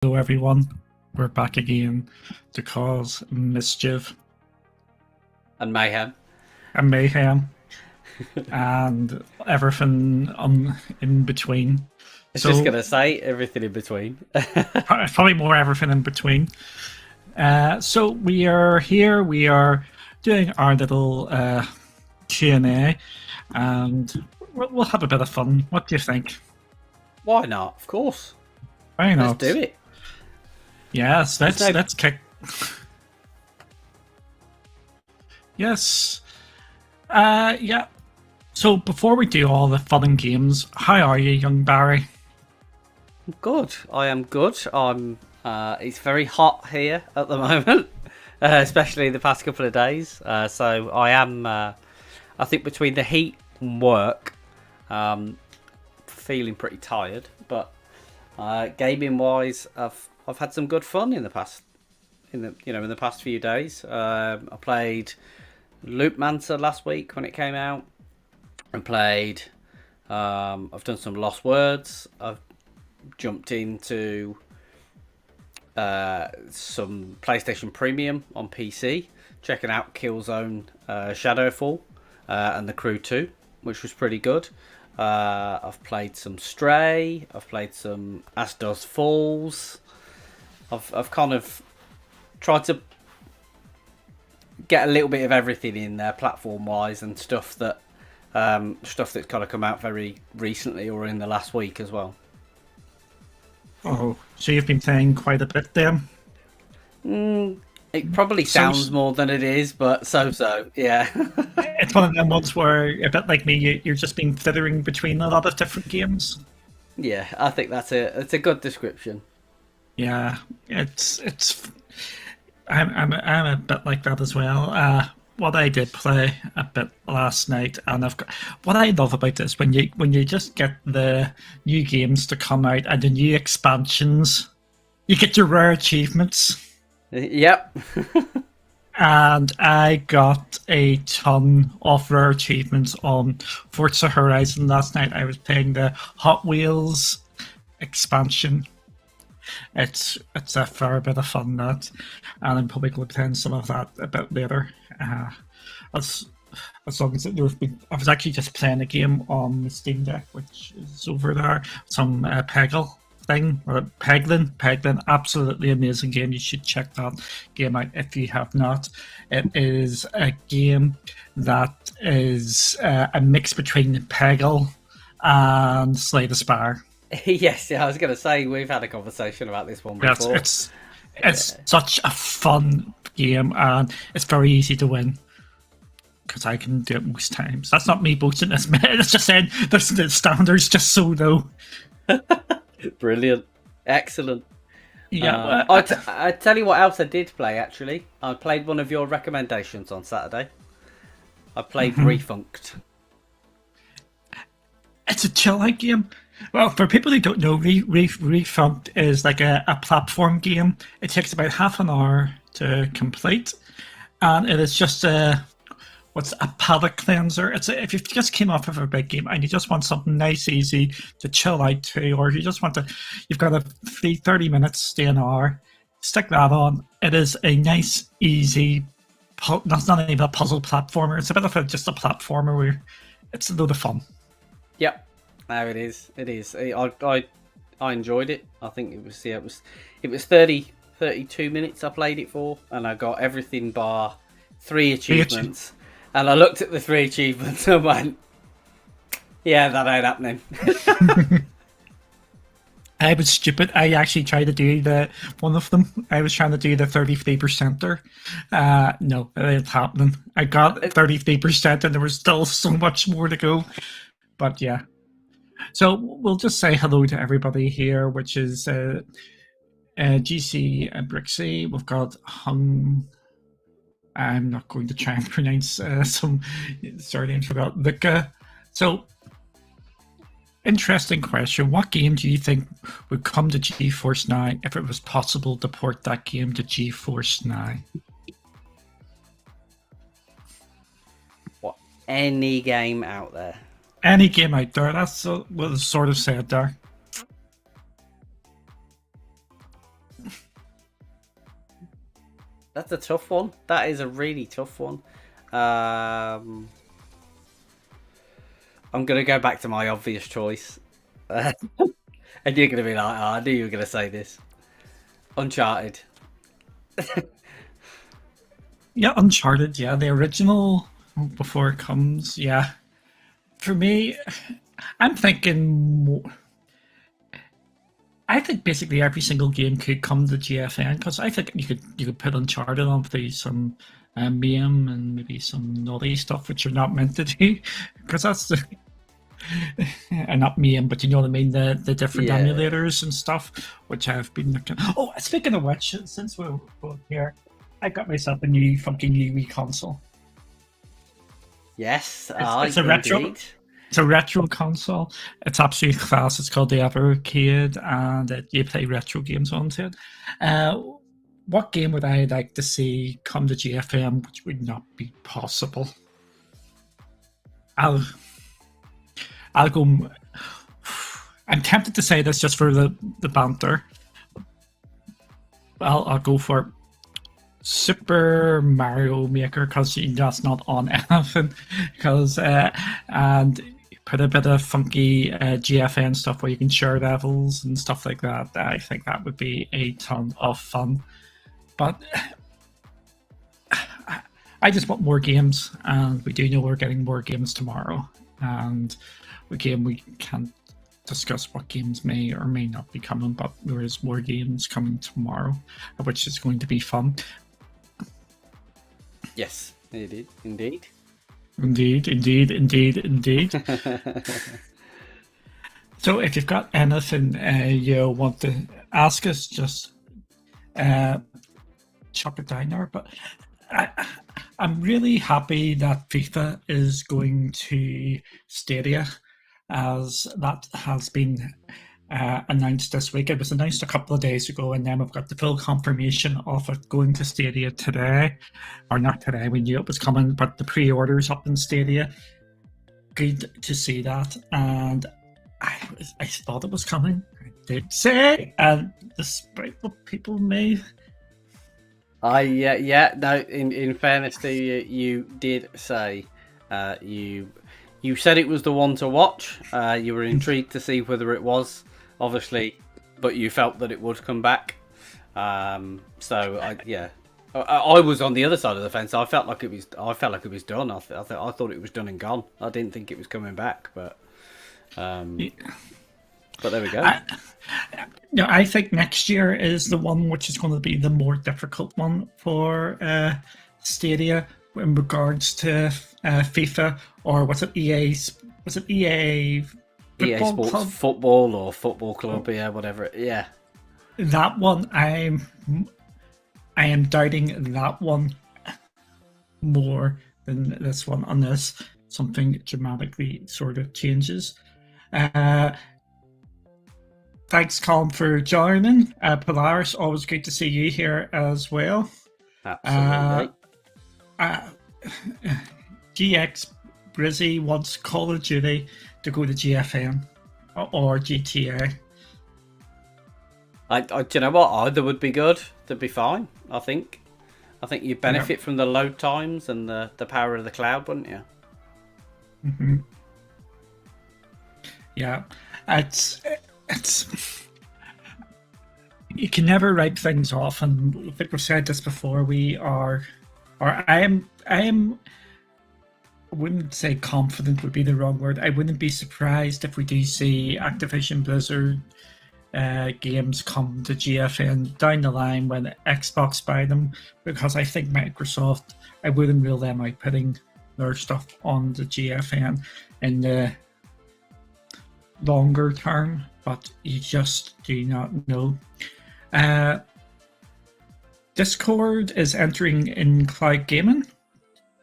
Hello, everyone. We're back again to cause mischief And mayhem. and mayhem and everything in between. I was just So, gonna say everything in between. probably more everything in between. So we are here. We are doing our little Q&A, and we'll have a bit of fun. What do you think? Why not? Of course. Why Let's not? do it. Yes, There's no- let's kick. Yes. Yeah. So before we do all the fun and games, how are you, young Barry? Good. I am good. It's very hot here at the moment, especially the past couple of days. So I am. I think between the heat and work, feeling pretty tired. But gaming wise, I've had some good fun in the past. In the past few days, I played Loop Mancer last week when it came out. I played. I've done some Lost Words. I've jumped into some PlayStation Premium on PC, checking out Killzone Shadowfall and The Crew 2, which was pretty good. I've played some Stray. I've played some Asdos Falls. I've kind of tried to get a little bit of everything in there, platform wise, and stuff that's kind of come out very recently or in the last week as well. Oh, so you've been playing quite a bit then? It probably sounds more than it is, but so yeah. It's one of them ones where, a bit like me, you're just been fiddling between a lot of different games. Yeah, I think it's a good description. Yeah, I'm a bit like that as well. What I did play a bit last night, and what I love about this when you just get the new games to come out and the new expansions, you get your rare achievements. Yep. And I got a ton of rare achievements on Forza Horizon last night. I was playing the Hot Wheels expansion. It's a fair bit of fun, that, and I'm probably going to play some of that a bit later. As as long as I was actually just playing a game on the Steam Deck, which is over there, some Peggle thing, or Peglin, absolutely amazing game. You should check that game out if you have not. It is a game that is a mix between Peggle and Slay the Spire. Yes, yeah, I was going to say we've had a conversation about this one Yes, before. it's such a fun game, and it's very easy to win because I can do it most times. That's not me boasting this, man. It's just saying the standards just so low. Brilliant, excellent. Yeah, I tell you what else I did play. Actually, I played one of your recommendations on Saturday. I played Refunked. it's a chill out game. Well, for people who don't know, Refunked is like a platform game. It takes about half an hour to complete, and it is just a palate cleanser. If you just came off of a big game and you just want something nice, easy to chill out to, or you just want to, you've got a free 30 minutes, stay an hour, stick that on. It is a nice, easy. That's not even a puzzle platformer. It's a bit of just a platformer where it's a load of fun. Yep. No, it is. It is. I enjoyed it. I think it was 32 minutes I played it for, and I got everything bar 3 achievements. And I looked at the 3 achievements and went, "Yeah, that ain't happening." I was stupid. I actually tried to do one of them. I was trying to do the 33%er. No, it ain't happening. I got 33% and there was still so much more to go. But yeah. So we'll just say hello to everybody here, which is GC and Brixie. We've got Hung. I'm not going to try and pronounce some surnames. Forgot Luca. So, interesting question. What game do you think would come to GeForce Now if it was possible to port that game to GeForce Now? What? Any game out there? Any game out there. That's what was sort of said there. That's a tough one. That is a really tough one. I'm gonna go back to my obvious choice, and you're gonna be like, "Oh, I knew you were gonna say this." Uncharted. Yeah, Uncharted. Yeah, the original before it comes. Yeah, for me, I'm thinking. I think basically every single game could come to GFN because I think you could put Uncharted on play some meme and maybe some naughty stuff which you're not meant to do because that's the not meme, but you know what I mean, the different Yeah. emulators and stuff which I've been looking. Oh, speaking of which, since we're both here, I got myself a new fucking Wii console. Yes. It's a retro. Indeed. It's a retro console. It's absolutely class. It's called the Evercade, and you play retro games onto it. What game would I like to see come to GFM, which would not be possible? I'll go. I'm tempted to say this just for the banter. I'll go for Super Mario Maker because that's not on anything. Because and put a bit of funky GFN stuff where you can share levels and stuff like that. I think that would be a ton of fun. But I just want more games, and we do know we're getting more games tomorrow. And again, we can't discuss what games may or may not be coming, but there is more games coming tomorrow, which is going to be fun. Yes, indeed. Indeed. Indeed. So if you've got anything you want to ask us, just chuck it down there. But I'm really happy that FIFA is going to Stadia, as that has been announced this week. It was announced a couple of days ago, and then we've got the full confirmation of it going to Stadia today. Or not today, we knew it was coming, but the pre-orders up in Stadia. Good to see that, and I thought it was coming. I did say, and despite what people may... Yeah. No. In fairness to you, you did say you said it was the one to watch. You were intrigued to see whether it was, obviously, but you felt that it would come back. I was on the other side of the fence. I felt like it was done. I thought it was done and gone. I didn't think it was coming back, but there we go. I think next year is the one which is going to be the more difficult one for Stadia in regards to FIFA, or was it EA? Was it EA? EA Sports Club? Football or Football Club, yeah, whatever. Yeah, that one I am doubting that one more than this one, unless something dramatically sort of changes. Thanks, Colin, for joining. Polaris, always good to see you here as well. Absolutely. GX Brizzy wants Call of Duty to go to GFN or GTA. Do you know what? Either would be good. They'd be fine. I think you benefit from the load times and the power of the cloud, wouldn't you? Mm-hmm. Yeah, it's you can never write things off, and I think we've said this before. I wouldn't say confident would be the wrong word. I wouldn't be surprised if we do see Activision Blizzard games come to GFN down the line when Xbox buy them, because I think Microsoft, I wouldn't rule them out putting their stuff on the GFN in the longer term, but you just do not know. Discord is entering in cloud gaming.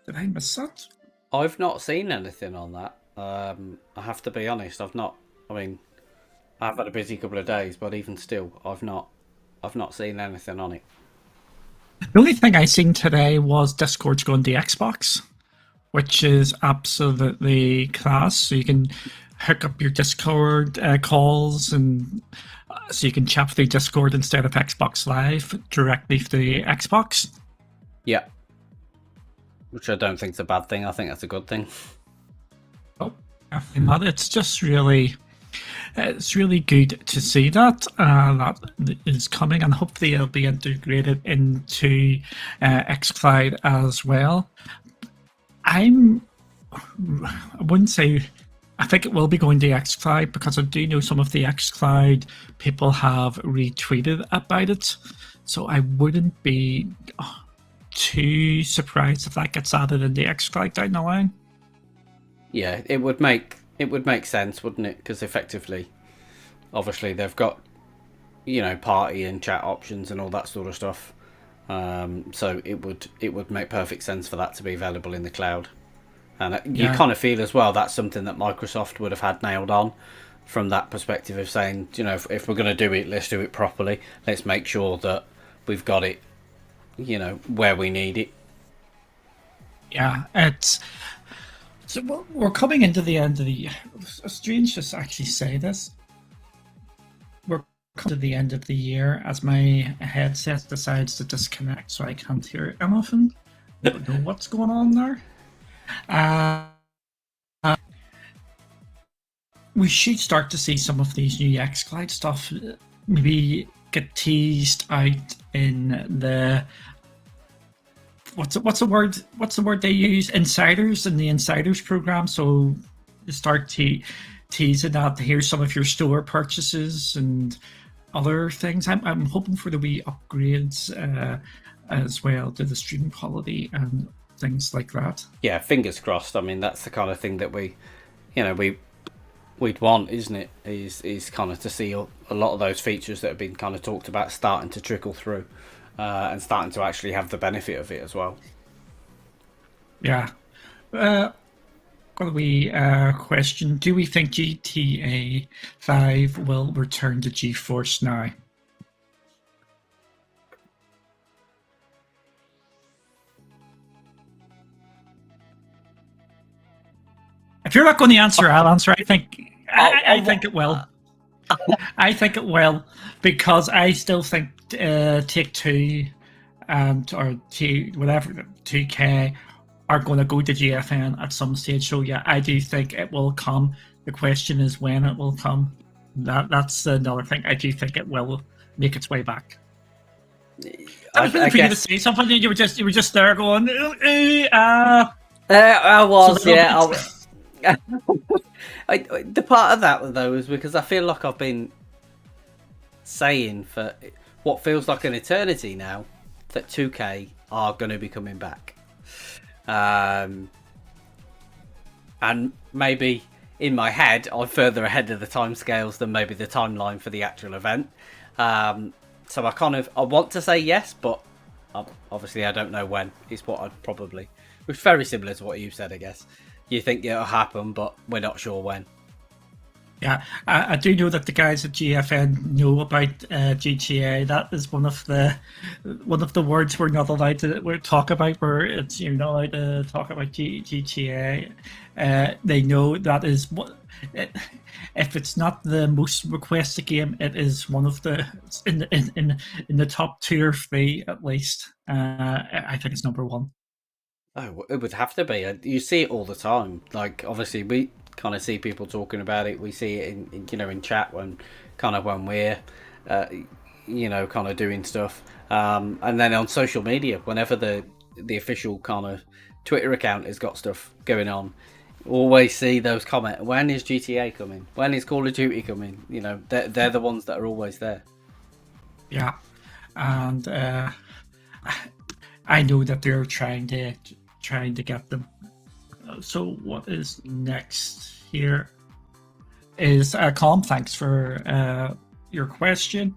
Did I miss that? I've not seen anything on that. I have to be honest. I've not. I mean, I've had a busy couple of days, but even still, I've not seen anything on it. The only thing I seen today was Discord's going to Xbox, which is absolutely class. So you can hook up your Discord calls, and so you can chat through Discord instead of Xbox Live directly through Xbox. Yeah. Which I don't think is a bad thing. I think that's a good thing. Oh, it's just really, it's really good to see that that is coming, and hopefully it'll be integrated into xCloud as well. I wouldn't say. I think it will be going to xCloud because I do know some of the xCloud people have retweeted about it, so I wouldn't be too surprised if that gets added in the xCloud down the line. Yeah, it would make sense, wouldn't it? Because effectively, obviously, they've got party and chat options and all that sort of stuff. So it would make perfect sense for that to be available in the cloud. And you kind of feel as well that's something that Microsoft would have had nailed on from that perspective of saying, if we're going to do it, let's do it properly. Let's make sure that we've got it, where we need it. Yeah, it's so we're coming into the end of the year. It's strange to actually say this. We're coming to the end of the year as my headset decides to disconnect, so I can't hear anything. I don't know what's going on there. We should start to see some of these new xCloud stuff maybe get teased out in the what's the word they use, insiders, in the insiders program. So you start teasing that, here's some of your store purchases and other things. I'm hoping for the wee upgrades as well to the streaming quality and things like that. Yeah, fingers crossed. I mean, that's the kind of thing that we'd want, isn't it? Is kind of to see a lot of those features that have been kind of talked about starting to trickle through, and starting to actually have the benefit of it as well. Yeah. Got a wee question. Do we think GTA 5 will return to GeForce Now? If you're not going to answer, I'll answer. I think it will. I think it will, because I still think Take-Two or 2K are going to go to GFN at some stage. So yeah, I do think it will come. The question is when it will come. That's another thing. I do think it will make its way back. I was waiting for you to say something. You were just there going. I was, yeah. The part of that though is because I feel like I've been saying for what feels like an eternity now that 2K are going to be coming back, and maybe in my head I'm further ahead of the timescales than maybe the timeline for the actual event. So I want to say yes, but obviously I don't know when. Is what I'd probably, which is very similar to what you said, I guess. You think it'll happen, but we're not sure when. Yeah, I do know that the guys at GFN know about GTA. That is one of the words we're not allowed to talk about. Where it's you're not allowed to talk about GTA. They know that is what. If it's not the most requested game, it is one of the in the top 2 or 3 at least. I think it's number 1. Oh, it would have to be. You see it all the time. Like, obviously, we kind of see people talking about it. We see it in chat when we're kind of doing stuff, and then on social media whenever the official kind of Twitter account has got stuff going on. Always see those comments. When is GTA coming? When is Call of Duty coming? They're the ones that are always there. Yeah, and I know that they're trying to get them. So what is next here is Colin, thanks for your question.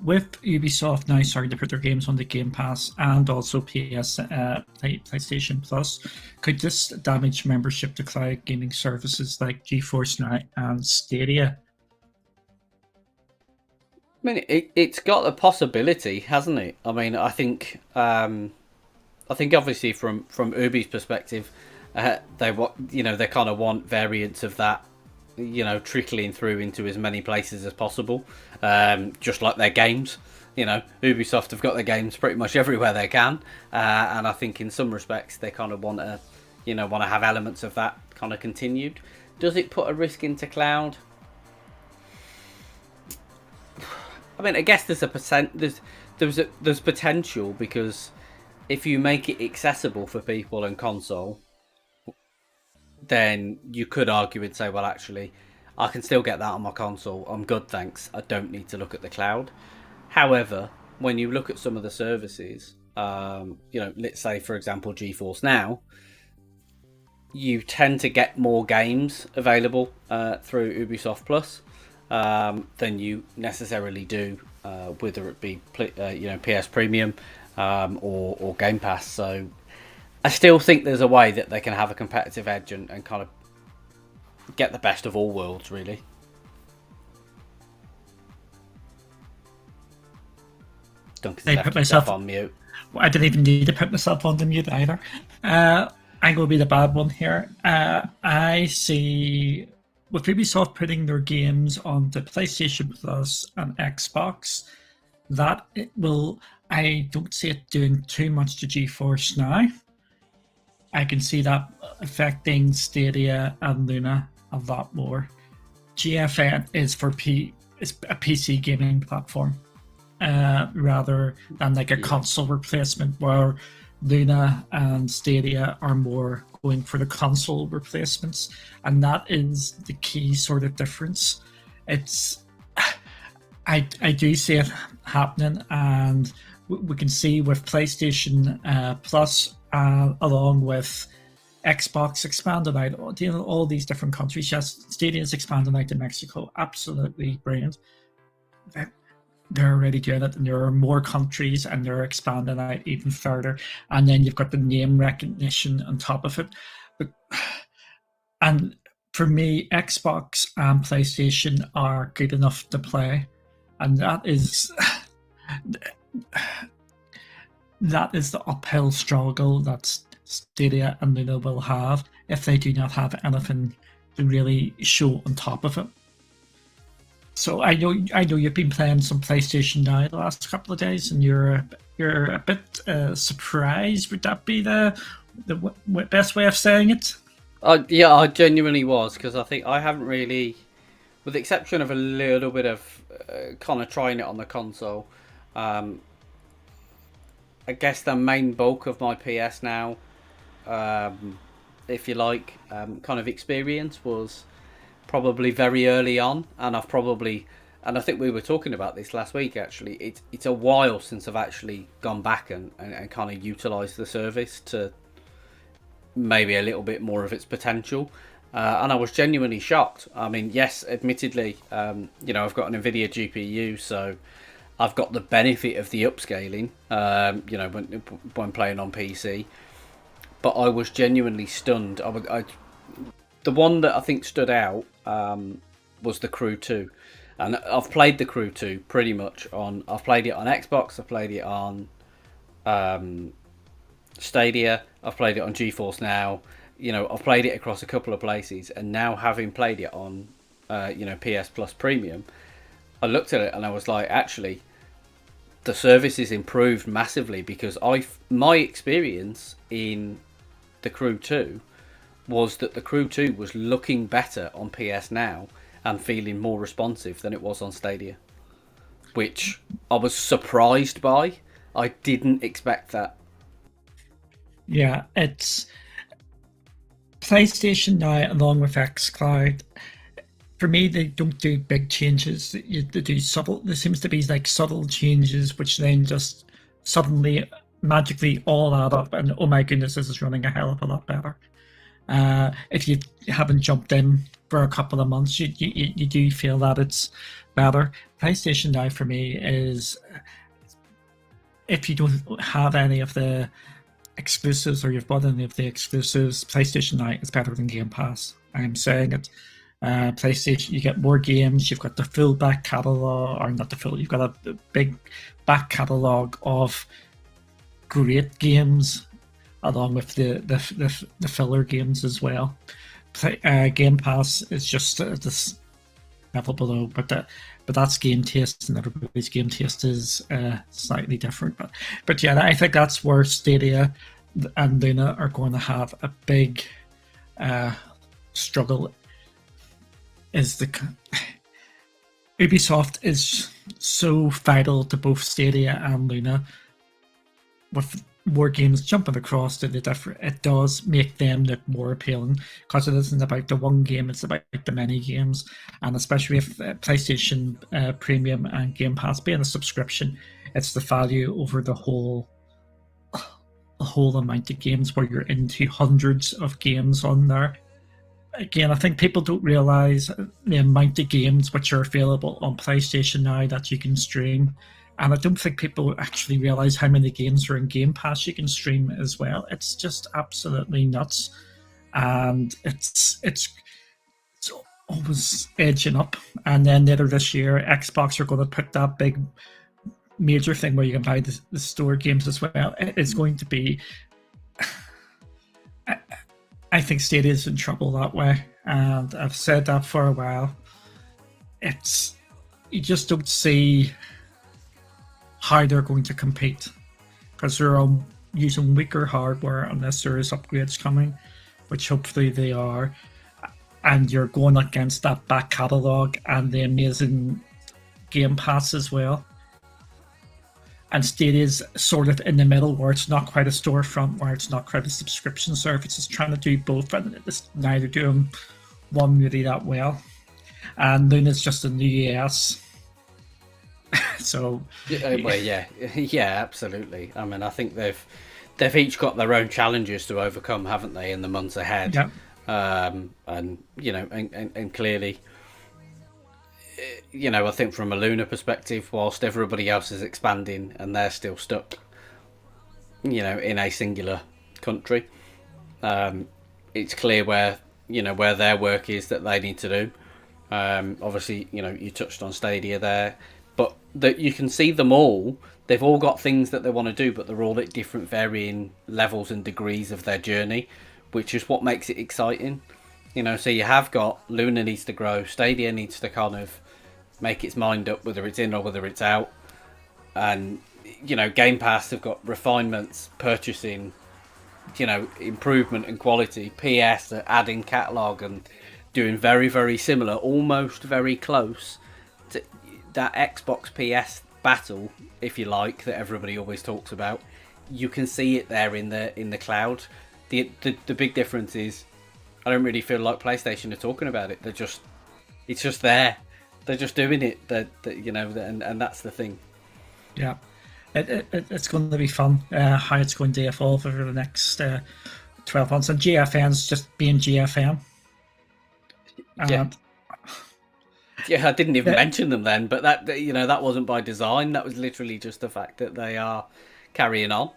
With Ubisoft now starting to put their games on the Game Pass and also PlayStation Plus, could this damage membership to cloud gaming services like GeForce Now and Stadia? I mean, it's got a possibility, hasn't it? I mean, I think obviously from Ubi's perspective, they kind of want variants of that trickling through into as many places as possible, just like their games. Ubisoft have got their games pretty much everywhere they can, and I think in some respects they kind of want to have elements of that kind of continued. Does it put a risk into cloud? I mean, I guess there's there's potential, because if you make it accessible for people in console, then you could argue and say, well, actually, I can still get that on my console. I'm good, thanks. I don't need to look at the cloud. However, when you look at some of the services, let's say, for example, GeForce Now, you tend to get more games available through Ubisoft Plus than you necessarily do, whether it be PS Premium or Game Pass. So I still think there's a way that they can have a competitive edge and kind of get the best of all worlds, really. Duncan's I put myself on mute. I didn't even need to put myself on the mute either. I'm going to be the bad one here. I see with Ubisoft putting their games on the PlayStation Plus and Xbox, that it will. I don't see it doing too much to GeForce Now. I can see that affecting Stadia and Luna a lot more. GFN is is a PC gaming platform, rather than like a console replacement, where Luna and Stadia are more going for the console replacements, and that is the key sort of difference. I do see it happening, and we can see with PlayStation Plus, along with Xbox expanded out, all these different countries. Yes, Stadia's expanded out to Mexico. Absolutely brilliant. They're already doing it, and there are more countries, and they're expanding out even further. And then you've got the name recognition on top of it. And for me, Xbox and PlayStation are good enough to play, and that is the uphill struggle that Stadia and Luna will have if they do not have anything to really show on top of it. So I know you've been playing some PlayStation Now the last couple of days, and you're a bit surprised. Would that be the best way of saying it? Yeah, I genuinely was, because I think I haven't really, with the exception of a little bit of kind of trying it on the console. I guess the main bulk of my PS Now, if you like, kind of experience was probably very early on, and I think we were talking about this last week, actually. It's a while since I've actually gone back and kind of utilised the service to maybe a little bit more of its potential. And I was genuinely shocked. I mean, yes, admittedly, I've got an Nvidia GPU, so I've got the benefit of the upscaling, when playing on PC. But I was genuinely stunned. The one that I think stood out was the Crew 2. And I've played the Crew 2 pretty much on... I've played it on Xbox, I've played it on Stadia, I've played it on GeForce Now. I've played it across a couple of places. And now, having played it on, PS Plus Premium, I looked at it and I was like, actually, the service is improved massively, because my experience in the Crew 2 was that the Crew 2 was looking better on PS Now and feeling more responsive than it was on Stadia, which I was surprised by. I didn't expect that. Yeah, it's PlayStation Now along with xCloud. For me, they don't do big changes. They do subtle. There seems to be like subtle changes, which then just suddenly, magically all add up, and oh my goodness, this is running a hell of a lot better. If you haven't jumped in for a couple of months, you do feel that it's better. PlayStation Now for me is, if you don't have any of the exclusives, or you've bought any of the exclusives, PlayStation Now is better than Game Pass. I'm saying it. PlayStation, you get more games. You've got the full back catalog, or not the full. You've got a big back catalog of great games, along with the filler games as well. Game Pass is just this level below, but that's game taste, and everybody's game taste is slightly different. But yeah, I think that's where Stadia and Luna are going to have a big struggle. Is Ubisoft is so vital to both Stadia and Luna. With more games jumping across to the different, it does make them look more appealing, because it isn't about the one game, it's about the many games. And especially with PlayStation Premium and Game Pass being a subscription, it's the value over the whole amount of games, where you're into hundreds of games on there. Again, I think people don't realize the amount of games which are available on PlayStation Now that you can stream. And I don't think people actually realize how many games are in Game Pass you can stream as well. It's just absolutely nuts. And it's always edging up. And then later this year, Xbox are going to put that big major thing where you can buy the store games as well. It's going to be... I think Stadia is in trouble that way, and I've said that for a while. You just don't see how they're going to compete, because they're using weaker hardware unless there is upgrades coming, which hopefully they are. And you're going against that back catalogue and the amazing Game Pass as well. And Stadia's sort of in the middle, where it's not quite a storefront, where it's not quite a subscription service. It's trying to do both, and it's neither doing one really that well. And Luna's just in the US. So yeah, absolutely. I mean, I think they've each got their own challenges to overcome, haven't they, in the months ahead? Yeah. And and clearly, I think from a Luna perspective, whilst everybody else is expanding and they're still stuck, in a singular country, it's clear where their work is that they need to do. Obviously, you touched on Stadia there, but that you can see them all. They've all got things that they want to do, but they're all at different varying levels and degrees of their journey, which is what makes it exciting. So you have got Luna needs to grow, Stadia needs to kind of make its mind up whether it's in or whether it's out, and Game Pass have got refinements, purchasing, improvement and quality. PS are adding catalogue and doing very, very similar, almost very close to that Xbox PS battle, if you like, that everybody always talks about. You can see it there in the cloud. The big difference is I don't really feel like PlayStation are talking about it. It's just there. They're just doing it. And that's the thing. Yeah, it's going to be fun how it's going to evolve over the next 12 months. And GFN's just being GFN. Yeah, I didn't even mention them then, but that wasn't by design. That was literally just the fact that they are carrying on.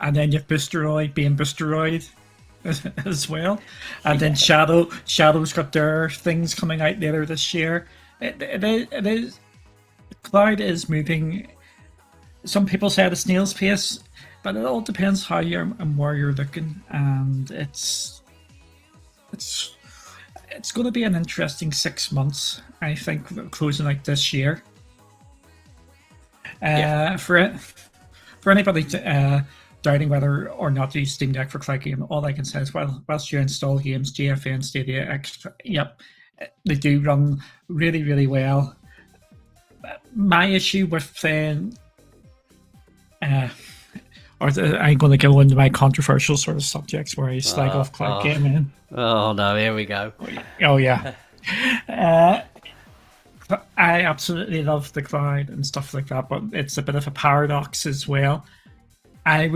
And then you've Boosteroid being Boosteroid as well. And then Shadow's got their things coming out later this year. It is. Cloud is moving. Some people say at a snail's pace, but it all depends how and where you're looking. And it's going to be an interesting 6 months, I think, closing out this year. For anybody doubting whether or not to use Steam Deck for cloud game, all I can say is, whilst you install games, GFN, Stadia, Extra, yep, they do run really, really well. My issue with saying, I'm going to go into my controversial sort of subjects where I slag off cloud gaming. Oh no, here we go. Oh yeah. I absolutely love the cloud and stuff like that, but it's a bit of a paradox as well. I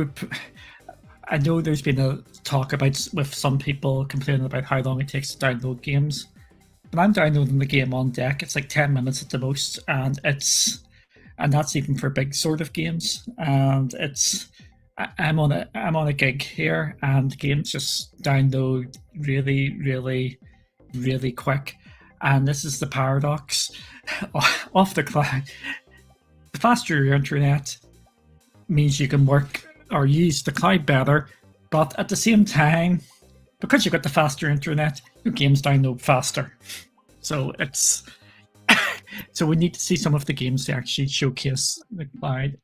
know there's been a talk about with some people complaining about how long it takes to download games. When I'm downloading the game on deck, it's like 10 minutes at the most, and that's even for big sort of games. And I'm on a gig here, and games just download really, really, really quick. And this is the paradox off the cloud. The faster your internet means you can work or use the cloud better, but at the same time, because you've got the faster internet, your games download faster. So it's so we need to see some of the games to actually showcase the cloud.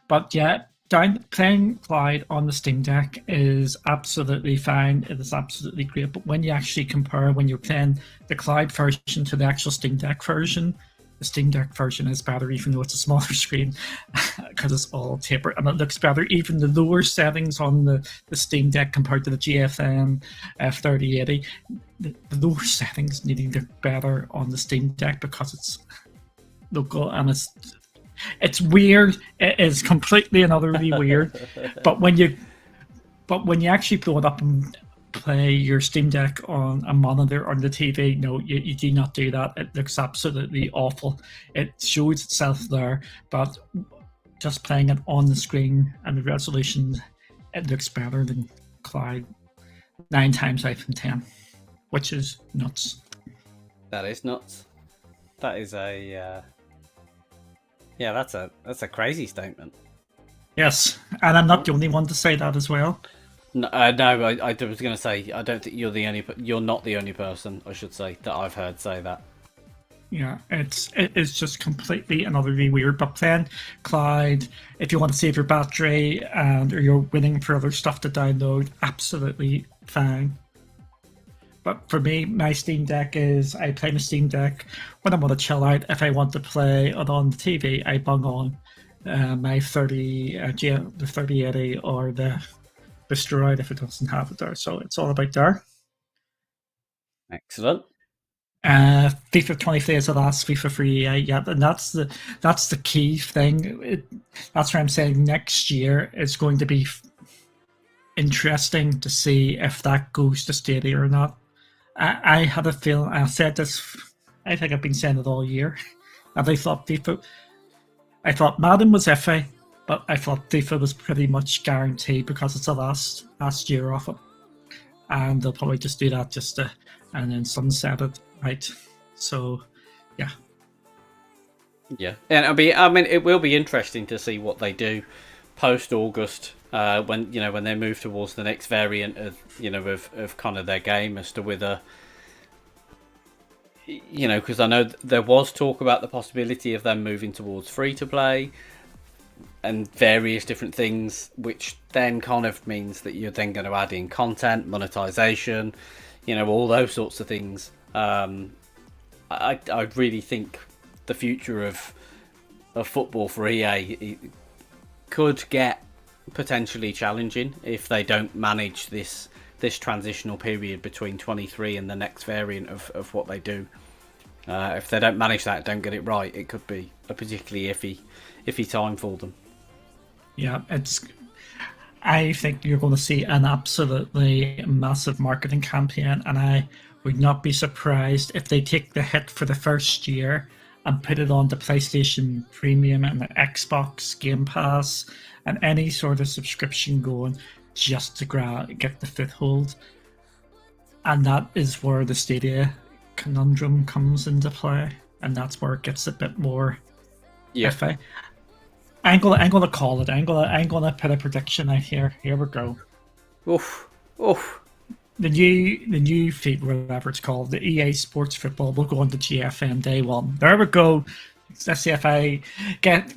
But yeah, playing cloud on the Steam Deck is absolutely fine. It is absolutely great. But when you actually compare when you're playing the cloud version to the actual Steam Deck version, the Steam Deck version is better, even though it's a smaller screen, because it's all tapered and it looks better. Even the lower settings on the Steam Deck compared to the GFN 3080, the lower settings need to look better on the Steam Deck because it's local and it's weird. It is completely and utterly weird. But when you actually blow it up and play your Steam Deck on a monitor on the TV, no, you do not do that. It looks absolutely awful. It shows itself there, but just playing it on the screen and the resolution, it looks better than cloud 9 times out of 10, which is nuts. That is nuts. That is a yeah, that's a crazy statement. Yes, and I'm not the only one to say that as well. No, I was going to say I don't think you're not the only person, I should say, that I've heard say that. Yeah, it is just completely and utterly weird. But playing cloud, if you want to save your battery or you're waiting for other stuff to download, absolutely fine. But for me, my Steam Deck is I play my Steam Deck when I want to chill out. If I want to play it on the TV, I bung on my 3080 or the Destroyed if it doesn't have it there. So it's all about there. Excellent. FIFA 23 is the last FIFA for EA, yeah, and that's the key thing. That's why I'm saying next year is going to be interesting to see if that goes to Stadia or not. I had a feeling. I said this. I think I've been saying it all year, and I thought Madden was iffy, but I thought FIFA was pretty much guaranteed because it's the last year of it, and they'll probably just do that and then sunset it. Right, so yeah, and it will be interesting to see what they do post August when they move towards the next variant of kind of their game as to whether because I know there was talk about the possibility of them moving towards free to play and various different things, which then kind of means that you're then going to add in content, monetization, all those sorts of things. I really think the future of football for EA could get potentially challenging if they don't manage this transitional period between 23 and the next variant of what they do. If they don't manage that, don't get it right, it could be a particularly iffy time for them. Yeah, I think you're going to see an absolutely massive marketing campaign, and I would not be surprised if they take the hit for the first year and put it on the PlayStation Premium and the Xbox Game Pass and any sort of subscription going just to get the foothold. And that is where the Stadia conundrum comes into play, and that's where it gets a bit more iffy. I'm gonna call it. I'm gonna put a prediction out here. Here we go. Oof. The new feed, whatever it's called, the EA Sports Football will go on the GFN day one. There we go. Let's see if I get.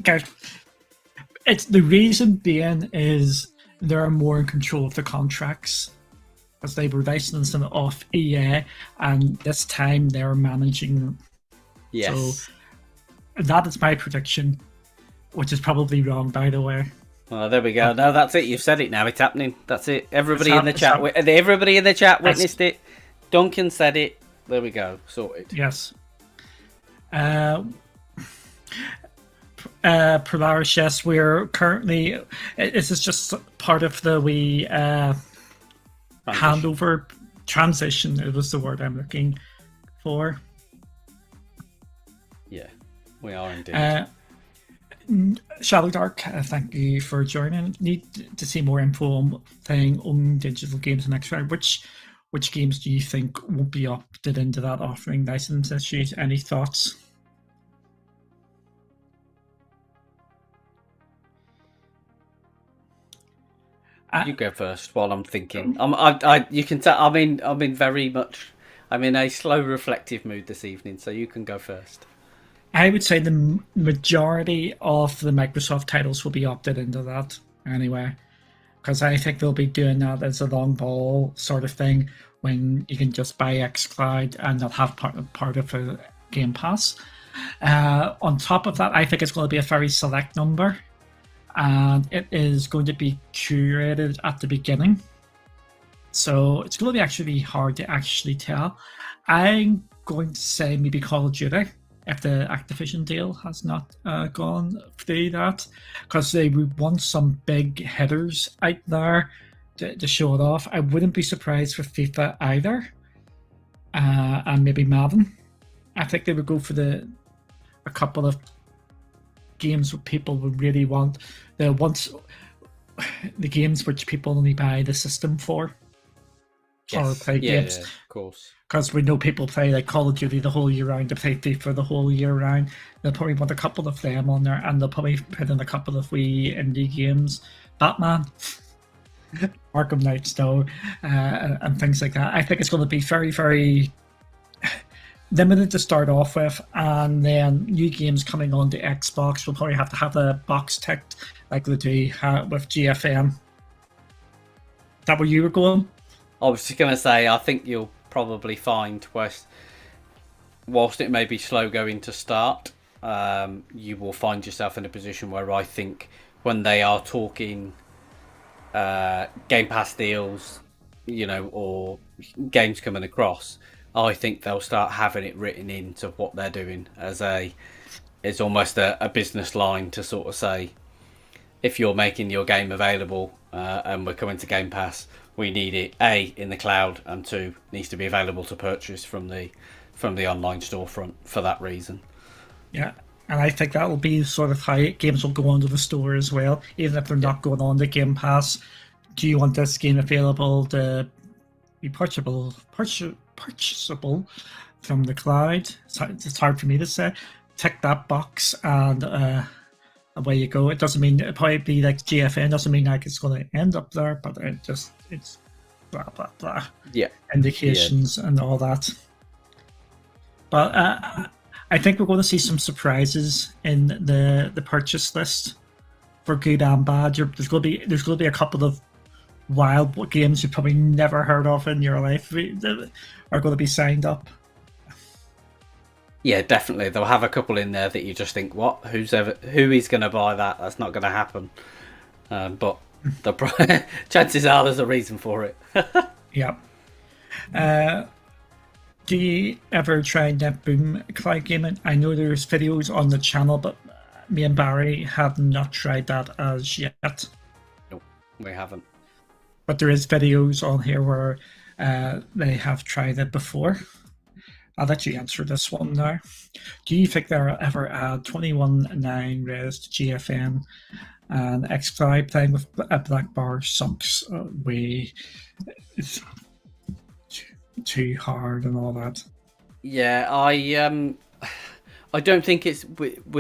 It's the reason being is they're more in control of the contracts because they were licensing them off EA, and this time they're managing them. Yes. So that is my prediction, which is probably wrong, by the way. Well, there we go. No, that's it. You've said it now. It's happening. That's it. Everybody in the chat witnessed it. Duncan said it. There we go. Sorted. Yes. Polaris, yes, we're currently. This is just part of the handover transition. It was the word I'm looking for. Yeah, we are indeed. Shadow Dark, thank you for joining. Need to see more info on playing own digital games next round. Which games do you think will be opted into that offering license issues? Any thoughts? You go first while I'm thinking. You can tell. I'm in very much. I'm in a slow, reflective mood this evening, so you can go first. I would say the majority of the Microsoft titles will be opted into that anyway, because I think they'll be doing that as a long ball sort of thing when you can just buy xCloud and not have part of a Game Pass. On top of that, I think it's going to be a very select number, and it is going to be curated at the beginning. So it's going to be actually hard to actually tell. I'm going to say maybe Call of Duty if the Activision deal has not gone through that, because they would want some big hitters out there to show it off. I wouldn't be surprised for FIFA either, and maybe Madden. I think they would go for a couple of games what people would really want. The games which people only buy the system for. Or play games. Yeah, of course. Because we know people play like Call of Duty the whole year round, they play FIFA the whole year round. They'll probably want a couple of them on there, and they'll probably put in a couple of wee indie games. Batman, Arkham Knight, Snow, and things like that. I think it's going to be very, very limited to start off with, and then new games coming on to Xbox will probably have to have the box ticked like they do with GFN. Is that where you were going? I was just going to say, I think you'll probably find, whilst it may be slow going to start, you will find yourself in a position where I think when they are talking Game Pass deals, or games coming across, I think they'll start having it written into what they're doing it's almost a business line to sort of say, if you're making your game available and we're coming to Game Pass, we need it A, in the cloud, and 2, needs to be available to purchase from the online storefront for that reason. Yeah, and I think that will be sort of how games will go onto the store as well, even if they're not going on the Game Pass. Do you want this game available to be purchasable from the cloud? It's hard for me to say. Tick that box and away you go. It doesn't mean it'll probably be like GFN, doesn't mean like it's going to end up there, but it's blah blah blah. Yeah, indications and all that. But I think we're going to see some surprises in the purchase list for good and bad. There's going to be a couple of wild games you've probably never heard of in your life that are going to be signed up. Yeah, definitely. They'll have a couple in there that you just think, what? Who is going to buy that? That's not going to happen. But the chances are there's a reason for it. Yeah. Do you ever try NetBoom cloud gaming? I know there's videos on the channel, but me and Barry have not tried that as yet. No, we haven't. But there is videos on here where they have tried it before. I'll let you answer this one now. Do you think they'll ever add 21.9 res to GFN and xCloud playing with a black bar sucks way? It's too hard and all that. Yeah, I don't think it's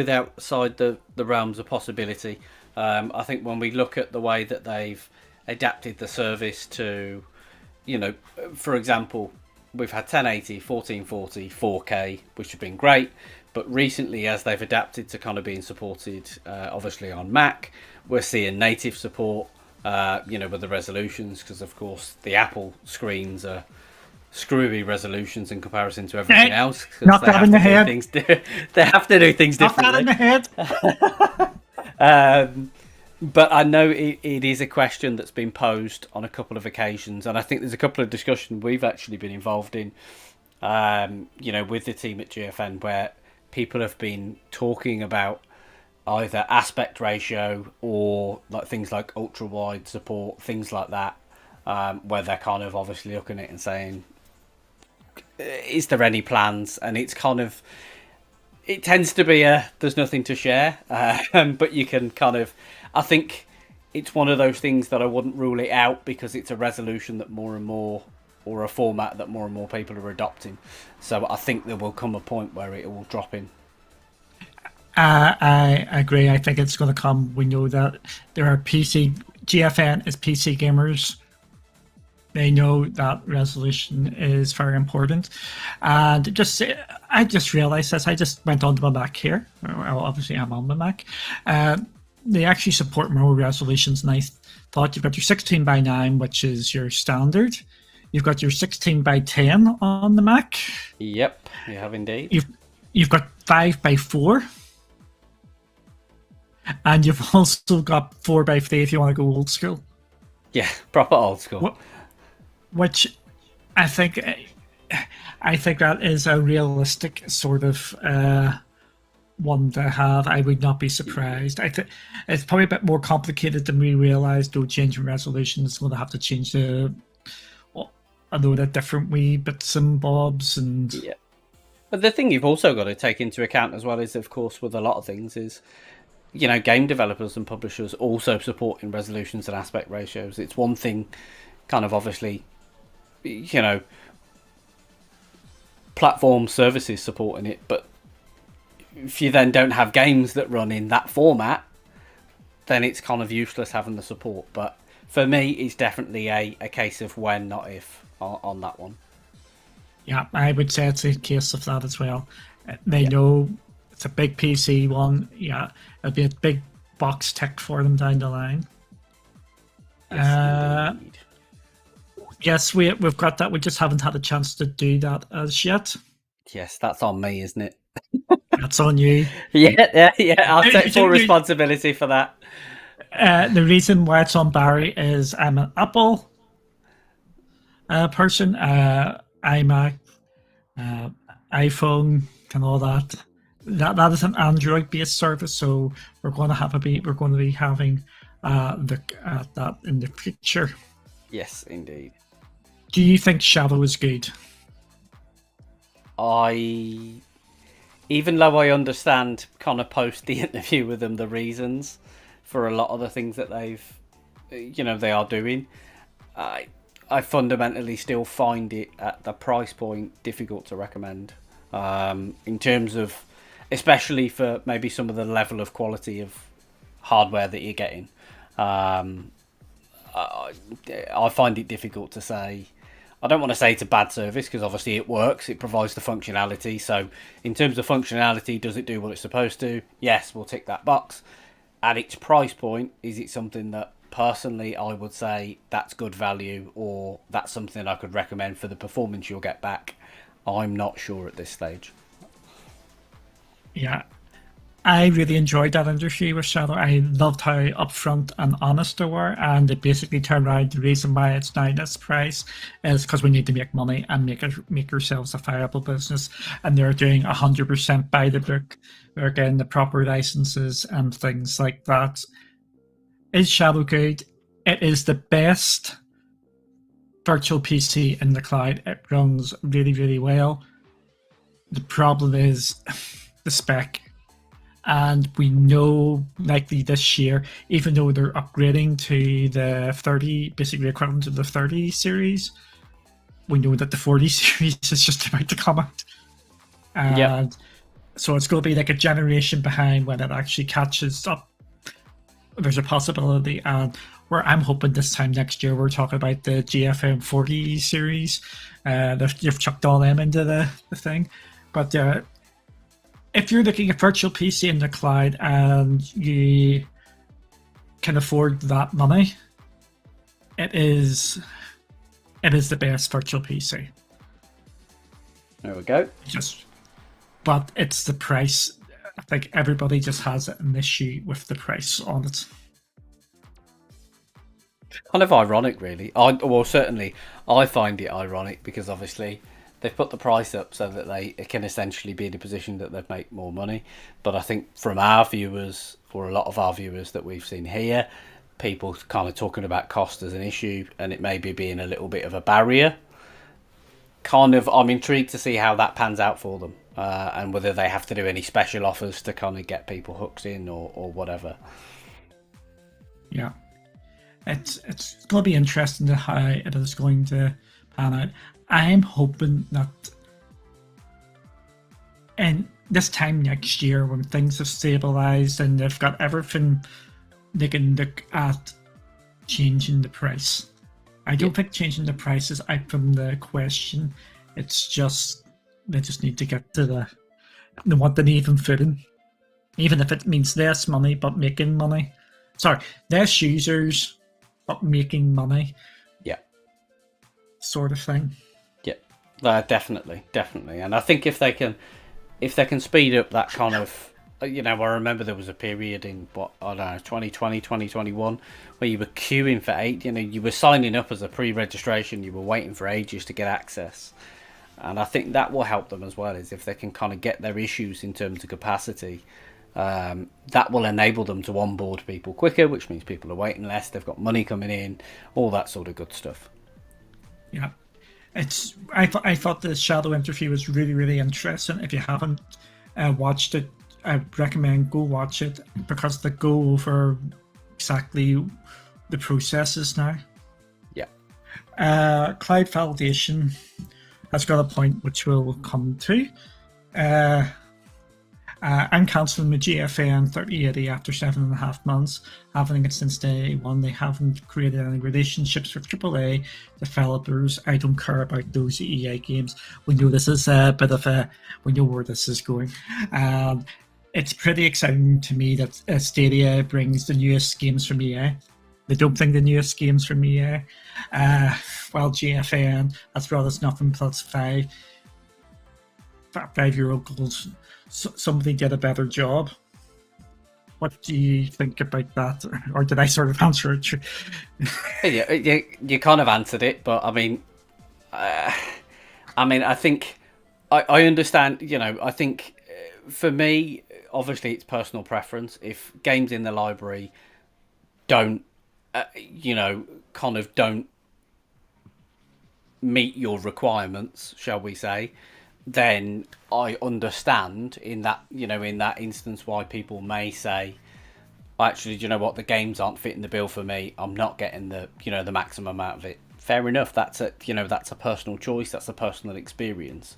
outside the realms of possibility. I think when we look at the way that they've adapted the service to, for example, we've had 1080, 1440, 4K, which have been great. But recently, as they've adapted to kind of being supported, obviously on Mac, we're seeing native support, with the resolutions, because of course the Apple screens are screwy resolutions in comparison to everything else. Not that in the head. They have to do things differently. Not that in the head. But I know it is a question that's been posed on a couple of occasions, and I think there's a couple of discussions we've actually been involved in, with the team at GFN, where people have been talking about either aspect ratio or like things like ultra wide support, things like that, where they're kind of obviously looking at it and saying, is there any plans? And it's kind of, it tends to be there's nothing to share, but you can kind of, I think it's one of those things that I wouldn't rule it out, because it's a resolution that more and more, or a format that more and more people are adopting. So I think there will come a point where it will drop in. I agree. I think it's going to come. We know that there are PC GFN is PC gamers. They know that resolution is very important. And I just realized this. I just went onto my Mac here. Well, obviously, I'm on my Mac. They actually support more resolutions, and I thought you've got your 16 by 9, which is your standard. You've got your 16 by 10 on the Mac. Yep, you have indeed. You've got 5 by 4. And you've also got 4 by 3 if you want to go old school. Yeah, proper old school. Which I think that is a realistic sort of one to have. I would not be surprised. I think it's probably a bit more complicated than we realised. Though changing resolution is going to have to change a load of different wee bits and bobs. And yeah, but the thing you've also got to take into account as well is, of course, with a lot of things is, you know, game developers and publishers also supporting resolutions and aspect ratios. It's one thing, kind of obviously, you know, platform services supporting it, but if you then don't have games that run in that format, then it's kind of useless having the support. But for me, it's definitely a case of when, not if, on that one. Yeah, I would say it's a case of that as well. They know it's a big PC one. Yeah, it'll be a big box tick for them down the line. Yes, yes, we've got that. We just haven't had a chance to do that as yet. Yes, that's on me, isn't it? That's on you. Yeah. I'll take full responsibility for that. The reason why it's on Barry is I'm an Apple person, iMac, iPhone, and all that. That is an Android-based service, so we're going to be having look at that in the future. Yes, indeed. Do you think Shadow is good? Even though I understand kind of post the interview with them the reasons for a lot of the things that they are doing, I fundamentally still find it at the price point difficult to recommend, in terms of, especially for maybe some of the level of quality of hardware that you're getting. I find it difficult to say. I don't want to say it's a bad service, because obviously it works, it provides the functionality. So in terms of functionality, does it do what it's supposed to? Yes, we'll tick that box. At its price point, is it something that personally I would say that's good value, or that's something I could recommend for the performance you'll get back? I'm not sure at this stage. Yeah, I really enjoyed that interview with Shadow. I loved how upfront and honest they were, and they basically turned around. The reason why it's now this price is because we need to make money and make ourselves a viable business, and they're doing 100% by the book. They're getting the proper licenses and things like that. Is Shadow good? It is the best virtual PC in the cloud. It runs really, really well. The problem is the spec. And we know, likely this year, even though they're upgrading to the 30, basically equivalent to the 30 series, we know that the 40 series is just about to come out. And so it's going to be like a generation behind when it actually catches up. There's a possibility, and where I'm hoping this time next year, we're talking about the GFM 40 series. You've chucked all them into the thing. But if you're looking at virtual PC in the cloud and you can afford that money, it is the best virtual PC. There we go. But it's the price. I think everybody just has an issue with the price on it. Kind of ironic, really. Certainly, I find it ironic, because obviously they've put the price up so that they can essentially be in a position that they make more money. But I think from our viewers, or a lot of our viewers that we've seen here, people kind of talking about cost as an issue, and it may be being a little bit of a barrier. I'm intrigued to see how that pans out for them, and whether they have to do any special offers to kind of get people hooked in, or whatever. Yeah, it's going to be interesting to how it is going to pan out. I'm hoping that in this time next year, when things have stabilized and they've got everything, they can look at changing the price. I don't think changing the price is out from the question. It's just they just need to get to the what they need even footing. Even if it means less money but making money. Sorry, less users but making money. Yeah. Sort of thing. Yeah. Definitely. And I think if they can speed up that kind of, I remember there was a period in 2020, 2021 where you were queuing for you were signing up as a pre-registration, you were waiting for ages to get access. And I think that will help them as well, is if they can kind of get their issues in terms of capacity, that will enable them to onboard people quicker, which means people are waiting less, they've got money coming in, all that sort of good stuff. Yeah. I thought the Shadow interview was really, really interesting. If you haven't watched it, I recommend go watch it, because they go over exactly the processes now. Yeah. Cloud validation has got a point which we'll come to. I'm cancelling my GFN 3080 after 7.5 months, having it since day one. They haven't created any relationships with AAA developers. I don't care about those EA games. We know this is a bit of we know where this is going. It's pretty exciting to me that Stadia brings the newest games from EA. They don't bring the newest games from EA. Well, GFN has brought us nothing plus 5-year-old goals. Somebody did a better job. What do you think about that? Or did I sort of answer it? Yeah, you kind of answered it, but I mean, I think I understand. I think for me, obviously, it's personal preference. If games in the library don't, don't meet your requirements, shall we say, then I understand in that instance why people may say, actually, do you know what, the games aren't fitting the bill for me, I'm not getting the maximum amount of it. Fair enough, that's a personal choice, that's a personal experience.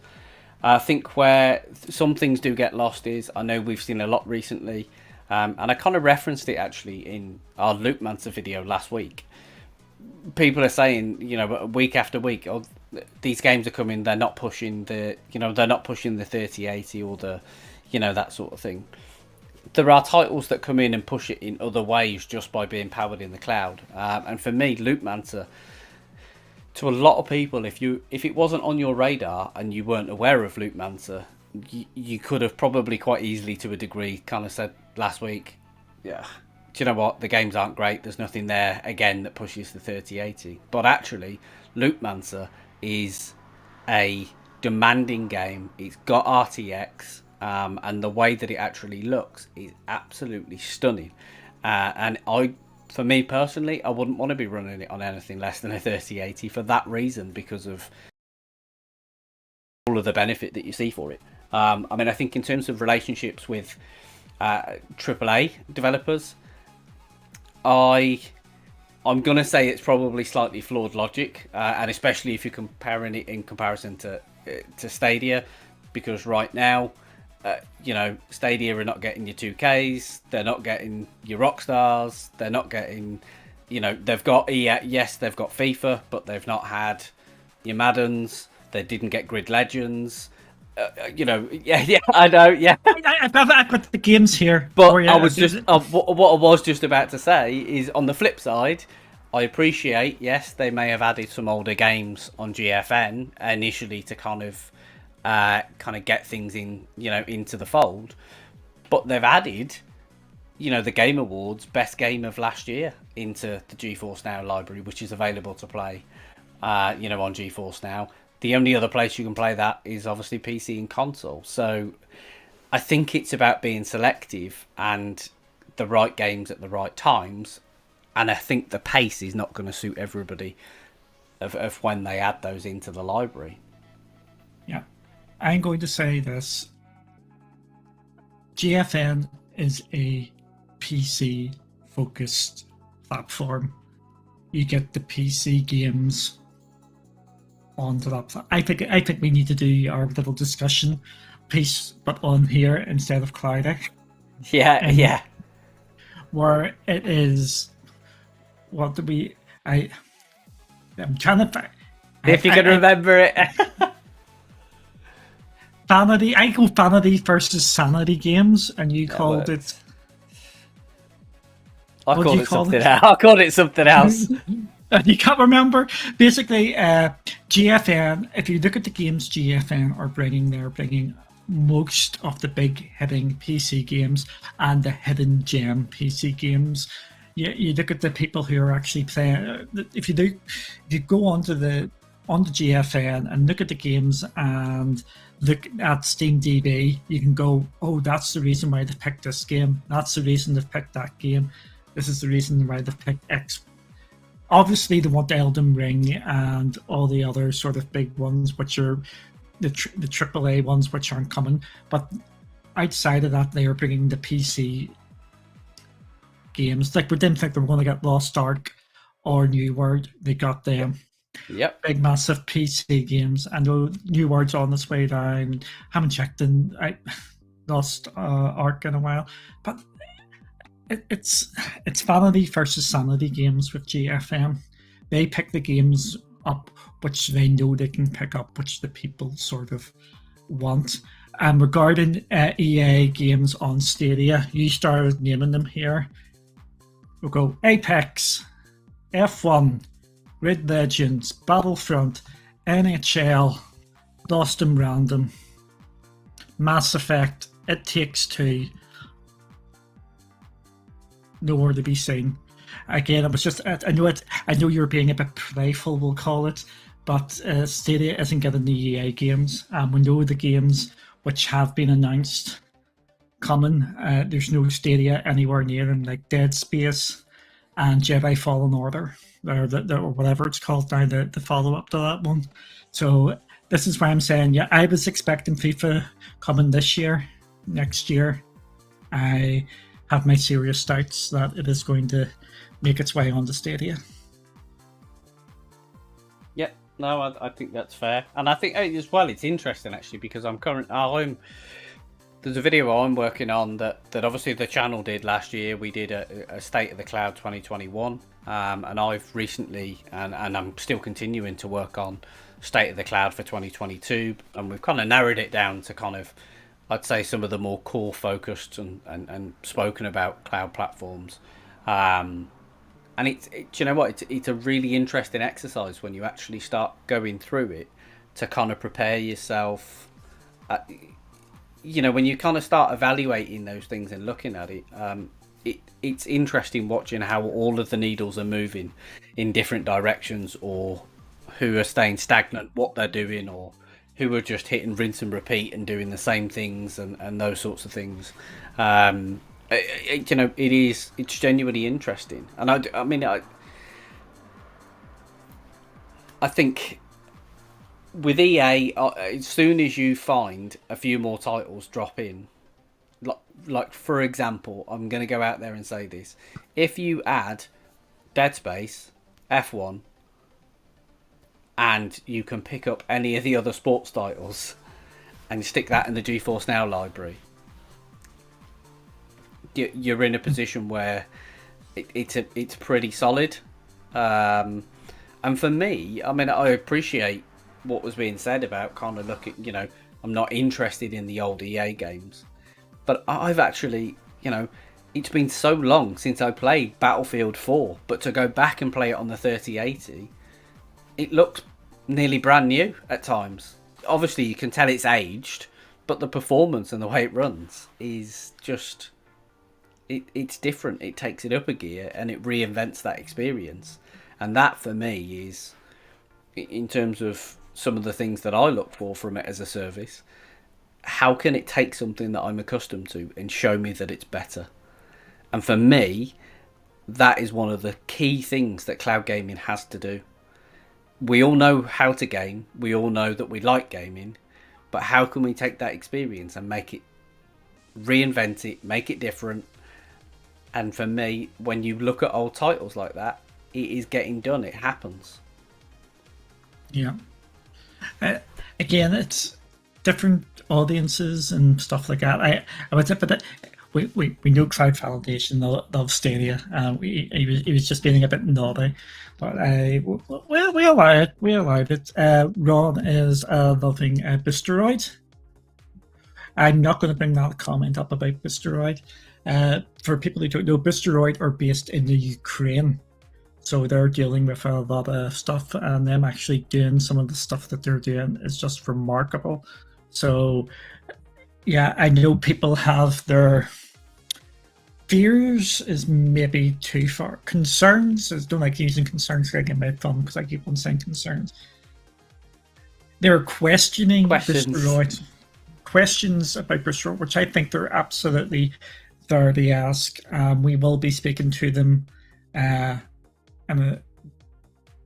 I think where some things do get lost is, I know we've seen a lot recently, and I kind of referenced it actually in our Loopmancer video last week. People are saying, week after week, oh, these games are coming, they're not pushing the 3080 or the, that sort of thing. There are titles that come in and push it in other ways just by being powered in the cloud. And for me, Loopmancer, to a lot of people, if it wasn't on your radar and you weren't aware of Loopmancer, you could have probably quite easily, to a degree, kind of said last week, yeah, do you know what, the games aren't great, there's nothing there again that pushes the 3080. But actually, Loopmancer is a demanding game. It's got RTX, and the way that it actually looks is absolutely stunning. And for me personally, I wouldn't want to be running it on anything less than a 3080 for that reason, because of all of the benefit that you see for it. I think in terms of relationships with AAA developers, I'm going to say it's probably slightly flawed logic, and especially if you're comparing it in comparison to Stadia, because right now, Stadia are not getting your 2Ks, they're not getting your Rockstars, they're not getting, they've got yes, they've got FIFA, but they've not had your Maddens, they didn't get Grid Legends. Yeah, I know, yeah. I've got the games here. But I was just what I was just about to say is, on the flip side, I appreciate, yes, they may have added some older games on GFN initially to kind of get things in, into the fold, but they've added, the Game Awards best game of last year into the GeForce Now library, which is available to play, on GeForce Now. The only other place you can play that is obviously PC and console. So I think it's about being selective and the right games at the right times. And I think the pace is not going to suit everybody of when they add those into the library. Yeah. I'm going to say this. GFN is a PC-focused platform. You get the PC games onto that. I think we need to do our little discussion piece, but on here instead of Cloudix. Yeah. Where it is what did we? I'm trying to find. If you can remember it. Vanity. I go vanity versus sanity games, and you called it. I called it something else. I called it something else. You can't remember. Basically, GFN. If you look at the games GFN are bringing, they're bringing most of the big hitting PC games and the hidden gem PC games. You look at the people who are actually playing. If you go onto the GFN and look at the games and look at Steam DB, you can go, oh, that's the reason why they picked this game. That's the reason they've picked that game. This is the reason why they've picked X. Obviously, they want Elden Ring and all the other sort of big ones, which are the AAA ones, which aren't coming. But outside of that, they are bringing the PC games. Like, we didn't think they were going to get Lost Ark or New World. They got them. Yep. Big, massive PC games. I know New World's on its way down. Haven't checked in Lost Ark in a while. But it's vanity versus sanity games with GFM. They pick the games up which they know they can pick up, which the people sort of want. And regarding EA games on Stadia, you started naming them here. We'll go Apex, F1, Red Legends, Battlefront, NHL, Lost and Random, Mass Effect, It Takes Two, Nowhere to Be Seen. Again, it was just, I know you're being a bit playful, we'll call it, but Stadia isn't getting the EA games. We know the games which have been announced coming. There's no Stadia anywhere near them, like Dead Space and Jedi Fallen Order, or whatever it's called now, the follow-up to that one. So this is why I'm saying, yeah, I was expecting FIFA coming this year, next year. I have my serious doubts that it is going to make its way onto Stadia. Yeah, no, I think that's fair, and I think as well it's interesting actually because there's a video I'm working on that obviously the channel did last year. We did a State of the Cloud 2021, and I've recently and I'm still continuing to work on State of the Cloud for 2022, and we've kind of narrowed it down to kind of, I'd say, some of the more core focused and spoken about cloud platforms. And you know what? It's a really interesting exercise when you actually start going through it to kind of prepare yourself. When you kind of start evaluating those things and looking at it, it's interesting watching how all of the needles are moving in different directions, or who are staying stagnant, what they're doing, or who are just hitting rinse and repeat and doing the same things and those sorts of things. It's genuinely interesting, and I think with EA, as soon as you find a few more titles drop in, like for example, I'm going to go out there and say this: if you add Dead Space, F1, and you can pick up any of the other sports titles and stick that in the GeForce Now library, you're in a position where it's pretty solid. And for me, I appreciate what was being said about kind of looking, I'm not interested in the old EA games, but I've actually, it's been so long since I played Battlefield 4, but to go back and play it on the 3080, it looks nearly brand new at times. Obviously you can tell it's aged, but the performance and the way it runs is just, it's different. It takes it up a gear and it reinvents that experience. And that for me is, in terms of some of the things that I look for from it as a service, how can it take something that I'm accustomed to and show me that it's better? And for me, that is one of the key things that cloud gaming has to do. We all know how to game, we all know that we like gaming, but how can we take that experience and make it, reinvent it, make it different? And for me, when you look at old titles like that, it is getting done. It happens. Yeah. Again, it's different audiences and stuff like that. I would say, but we know cloud validation of Stadia. He was just being a bit naughty, but we allow it. We allowed it. Ron is loving Boosteroid. I'm not going to bring that comment up about Boosteroid. For people who don't know, Boosteroid are based in the Ukraine. So they're dealing with a lot of stuff, and them actually doing some of the stuff that they're doing is just remarkable. So, yeah, I know people have their fears is maybe too far. Concerns, I don't like using concerns like in my thumb because I keep on saying concerns. They're questioning questions about Bristol, which I think they're absolutely fair to ask. We will be speaking to them in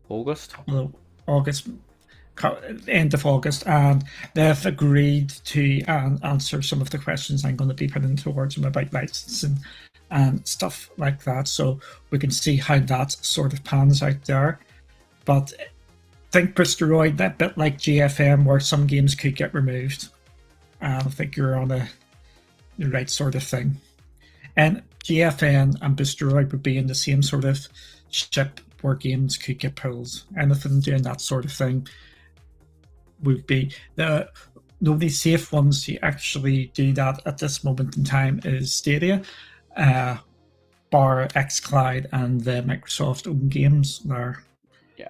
August, end of August, and they've agreed to answer some of the questions I'm going to be putting towards them about licensing and stuff like that, so we can see how that sort of pans out there. But think Bristeroid, that bit like GFM, where some games could get removed. I think you're on the right sort of thing. And GFN and Bristeroid would be in the same sort of ship where games could get pulled. Anything doing that sort of thing would be the only safe ones to actually do that at this moment in time is Stadia, bar xCloud and the Microsoft own games there. Yeah,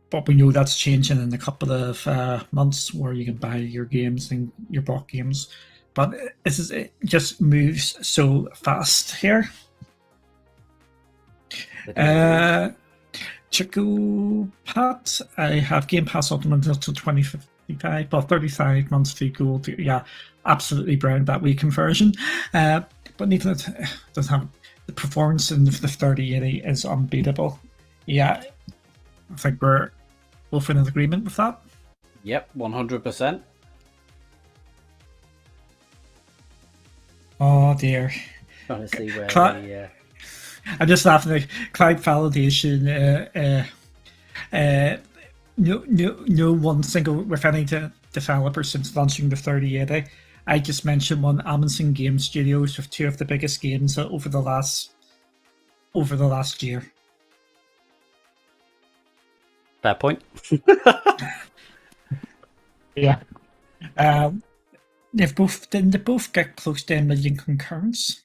but we know that's changing in a couple of months, where you can buy your games and your bought games. But it just moves so fast here. Chico Pat, I have Game Pass Ultimate until 2055, well, 35 months to gold. Yeah, absolutely brilliant that wee conversion. But even it does have the performance in the 3080 is unbeatable. Yeah, I think we're both in agreement with that. Yep, 100%. Oh dear. Trying to see where I'm just laughing at cloud validation. No one single with any developer since launching the 3080. I just mentioned one, Amundsen Game Studios, with two of the biggest games over the last year. Fair point. Yeah. Didn't they both get close to 1 million concurrents?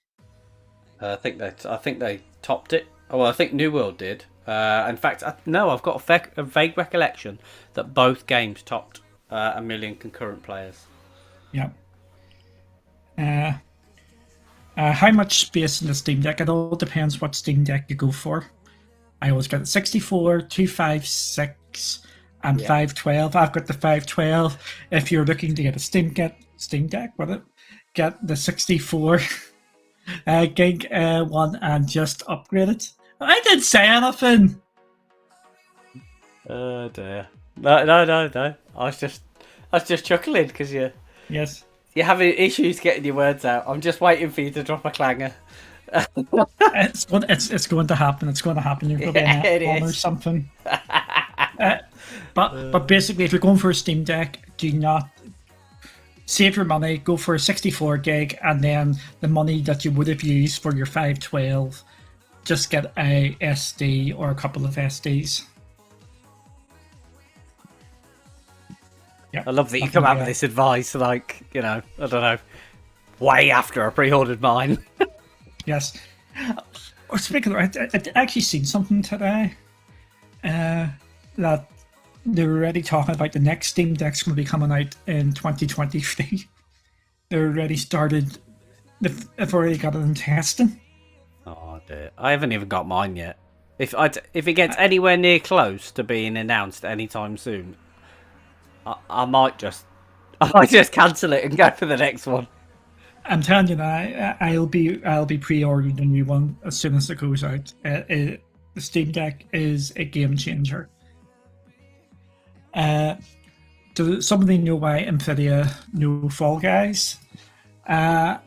I think they topped it. Oh, well, I think New World did. In fact, no, I've got a vague recollection that both games topped 1 million concurrent players. Yeah. How much space in the Steam Deck? It all depends what Steam Deck you go for. I always get 64, 256, and 512. I've got the 512. If you're looking to get a Steam Deck, get the 64 gig one and just upgrade it. I didn't say anything. Oh dear. No. I was just chuckling because you're having issues getting your words out. I'm just waiting for you to drop a clanger. It's going to happen. It's going to happen. You're going to be an or something. But basically, if you're going for a Steam Deck, do not save your money. Go for a 64 gig, and then the money that you would have used for your 512, just get a SD or a couple of SDs. Yeah, I love that you come out with this advice, like, I don't know, way after I pre-ordered mine. Yes. Speaking of, I actually seen something today that they're already talking about the next Steam Deck's going to be coming out in 2023. They're already started. They've already got it in testing. Oh dear! I haven't even got mine yet. If it gets anywhere near close to being announced anytime soon, I might just cancel it and go for the next one. I'm telling you now, I'll be pre-ordering the new one as soon as it goes out. The Steam Deck is a game changer. Does somebody know why Nvidia know Fall Guys? I'm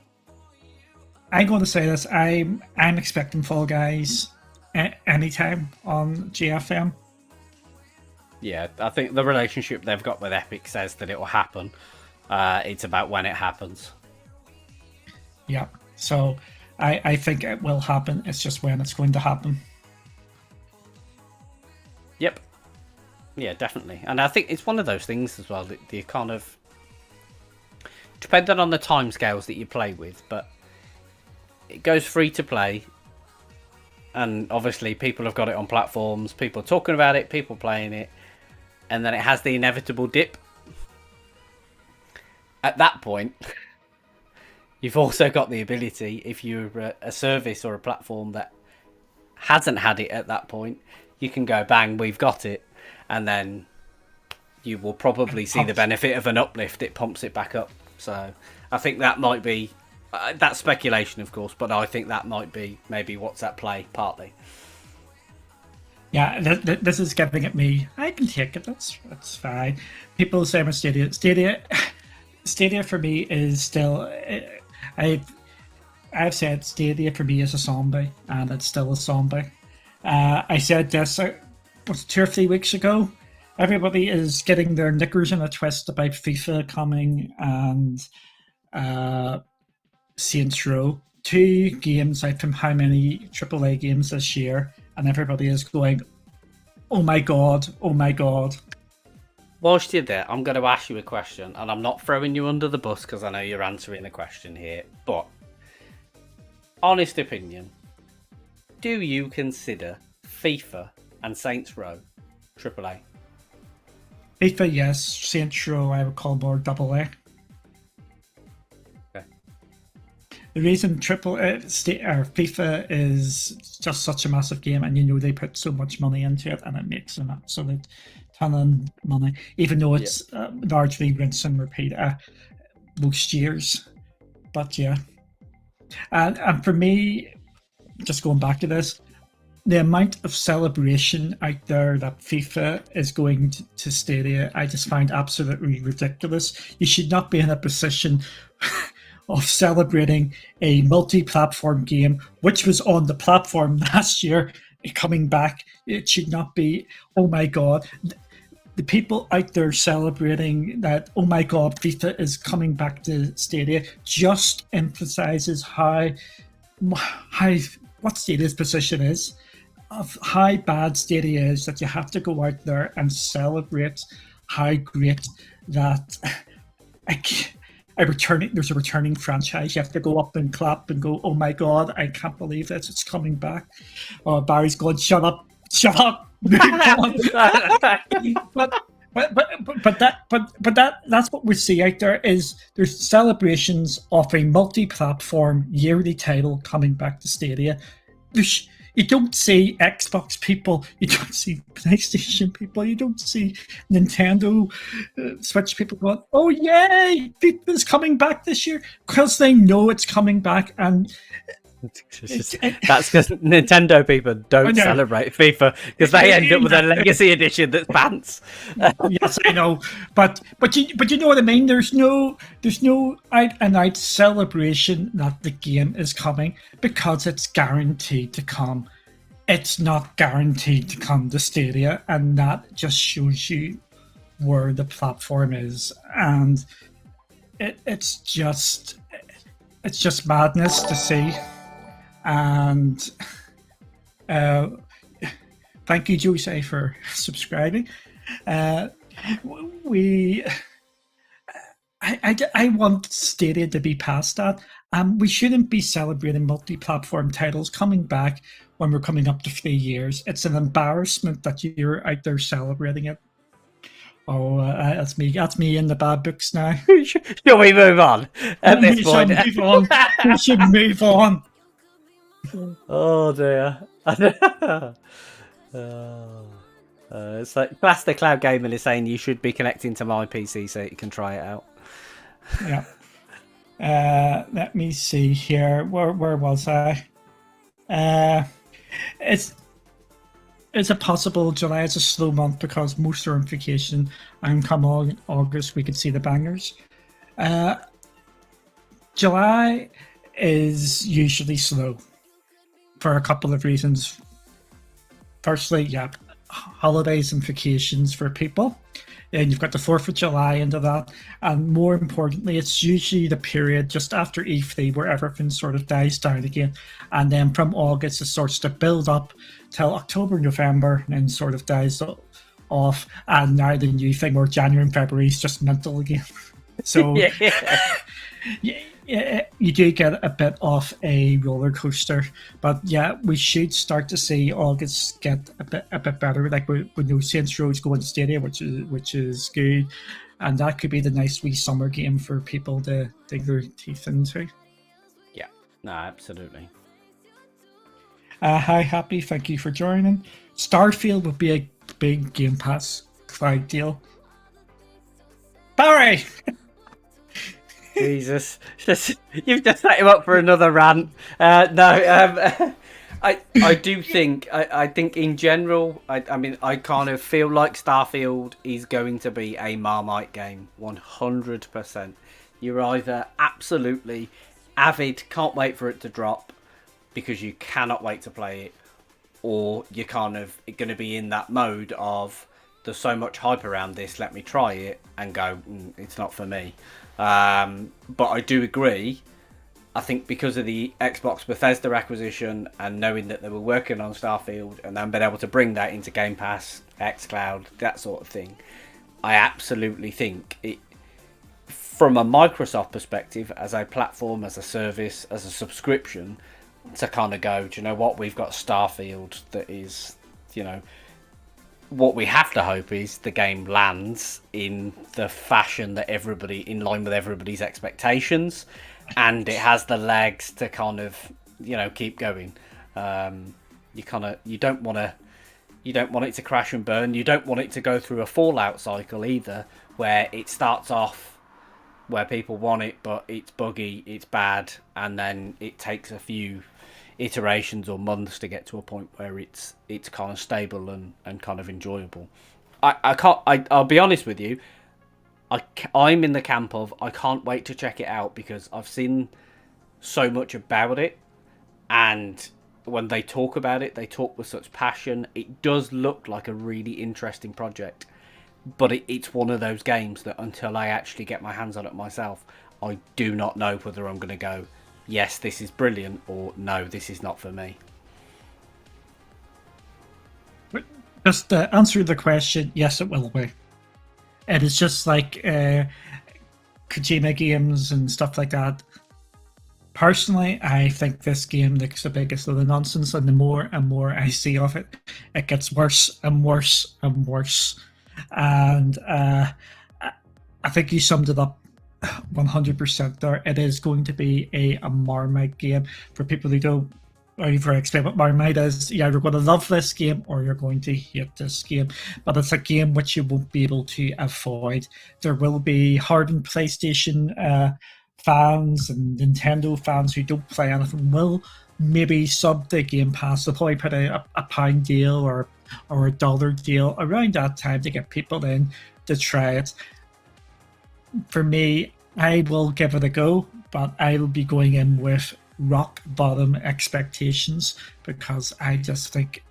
going to say this. I'm expecting Fall Guys anytime on GFM. Yeah, I think the relationship they've got with Epic says that it will happen. It's about when it happens. Yeah. So I think it will happen. It's just when it's going to happen. Yep. Yeah, definitely. And I think it's one of those things as well that you kind of, depending on the timescales that you play with, but it goes free to play. And obviously people have got it on platforms, people talking about it, people playing it, and then it has the inevitable dip. At that point, you've also got the ability, if you're a service or a platform that hasn't had it at that point, you can go, bang, we've got it. And then you will probably see the benefit of an uplift. It pumps it back up. So I think that might be, that's speculation, of course, but I think that might be maybe what's at play, partly. Yeah, this is getting at me. I can take it. That's fine. People say about Stadia for me is still. I've said Stadia for me is a zombie, and it's still a zombie. I said this was 2 or 3 weeks ago. Everybody is getting their knickers in a twist about FIFA coming and Saints Row. 2 games out from how many AAA games this year, and everybody is going, "Oh my god! Oh my god!" Whilst you're there, I'm going to ask you a question, and I'm not throwing you under the bus because I know you're answering the question here, but honest opinion, do you consider FIFA and Saints Row AAA? FIFA, yes. Saints Row, I would call more AA. Okay. The reason FIFA is just such a massive game, and they put so much money into it, and it makes an absolute ton of money, even though it's largely rinse and repeat most years. But yeah, and for me, just going back to this, the amount of celebration out there that FIFA is going to Stadia, I just find absolutely ridiculous. You should not be in a position of celebrating a multi-platform game, which was on the platform last year, coming back. It should not be, oh my god. The people out there celebrating that, oh my god, FIFA is coming back to Stadia, just emphasizes what Stadia's position is, of how bad Stadia is, that you have to go out there and celebrate how great that there's a returning franchise. You have to go up and clap and go, oh my god, I can't believe this, it's coming back. Oh, Barry's going, shut up. But that's what we see out there, is there's celebrations of a multi-platform yearly title coming back to Stadia. You don't see Xbox people, you don't see PlayStation people, you don't see Nintendo Switch people going, oh yay, FIFA's coming back this year, because they know it's coming back. And that's because Nintendo people don't celebrate FIFA, because they end up with a legacy edition that's pants. Yes, I know, but you know what I mean. There's no out and out celebration that the game is coming, because it's guaranteed to come. It's not guaranteed to come to Stadia, and that just shows you where the platform is, and it's just madness to see. And thank you, Jose, for subscribing. I want Stadia to be past that. We shouldn't be celebrating multi-platform titles coming back when we're coming up to 3 years. It's an embarrassment that you're out there celebrating it. Oh, that's me. That's me in the bad books now. Shall we move on at this point? We should move on. Oh dear. It's like Plastic Cloud Gaming is saying you should be connecting to my PC so you can try it out. Yeah. Let me see here. Where was I? It's a possible July is a slow month because most are on vacation, and come on August we could see the bangers. July is usually slow for a couple of reasons. Firstly, holidays and vacations for people. and you've got the 4th of July into that. And more importantly, it's usually the period just after E3 where everything sort of dies down again. And then from August, it starts to build up till October, November, and then sort of dies off. And now the new thing where January and February is just mental again. So you do get a bit of a roller coaster, but yeah, we should start to see August get a bit better. Like we know Saints Row's going to Stadia, which is good, and that could be the nice wee summer game for people to dig their teeth into. Yeah, no, absolutely. Hi, Happy. Thank you for joining. Starfield would be a big Game Pass cloud deal. Barry. Jesus, you've just set him up for another rant. I do think I think in general, I mean, I kind of feel like Starfield is going to be a Marmite game, 100%. You're either absolutely avid, can't wait for it to drop because you cannot wait to play it, or you're kind of going to be in that mode of there's so much hype around this, let me try it, and go, it's not for me. But I do agree. I think because of the Xbox Bethesda acquisition and knowing that they were working on Starfield and then being able to bring that into Game Pass, xCloud, that sort of thing, I absolutely think it, from a Microsoft perspective, as a platform, as a service, as a subscription, to kind of go, do you know what, we've got Starfield that is, you know, what we have to hope is the game lands in the fashion that everybody, in line with everybody's expectations, and it has the legs to kind of, you know, keep going. You don't want it to crash and burn. You don't want it to go through a Fallout cycle either, where it starts off where people want it, but it's buggy, it's bad, and then it takes a few iterations or months to get to a point where it's kind of stable and kind of enjoyable. I'll be honest with you, I'm in the camp of I can't wait to check it out because I've seen so much about it, and when they talk about it, they talk with such passion. It does look like a really interesting project, but it's one of those games that until I actually get my hands on it myself, I do not know whether I'm going to go, yes, this is brilliant, or no, this is not for me. Just to answer the question, yes, it will be. And it's just like Kojima games and stuff like that. Personally, I think this game looks the biggest of the nonsense, and the more and more I see of it, it gets worse and worse and worse. And I think you summed it up 100% there. It is going to be a Marmite game. For people who don't over explain what Marmite is, you're either going to love this game or you're going to hate this game. But it's a game which you won't be able to avoid. There will be hardened PlayStation fans and Nintendo fans who don't play anything will maybe sub the Game Pass. They'll probably put a pound deal or a dollar deal around that time to get people in to try it. For me, I will give it a go, but I will be going in with rock bottom expectations because I just think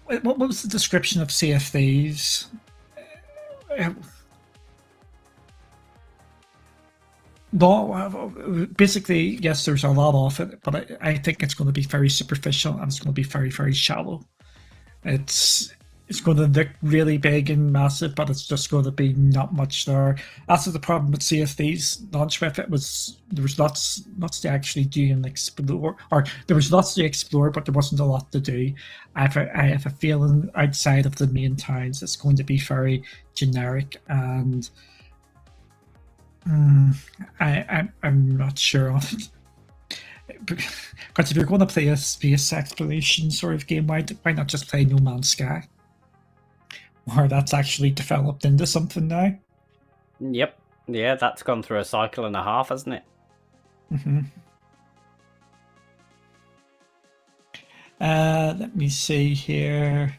what was the description of Sea of Thieves? No, basically, yes, there's a lot of it, but I think it's going to be very superficial and it's going to be very, very shallow. It's going to look really big and massive, but it's just going to be not much there. That's the problem with Sea of Thieves launch with it was there was lots to actually do and explore, or there was lots to explore, but there wasn't a lot to do. I have a feeling outside of the main towns, it's going to be very generic, and I'm not sure of it. Because if you're going to play a space exploration sort of game, why not just play No Man's Sky? Or that's actually developed into something now. Yep. Yeah, that's gone through a cycle and a half, hasn't it? Mm-hmm. Let me see here.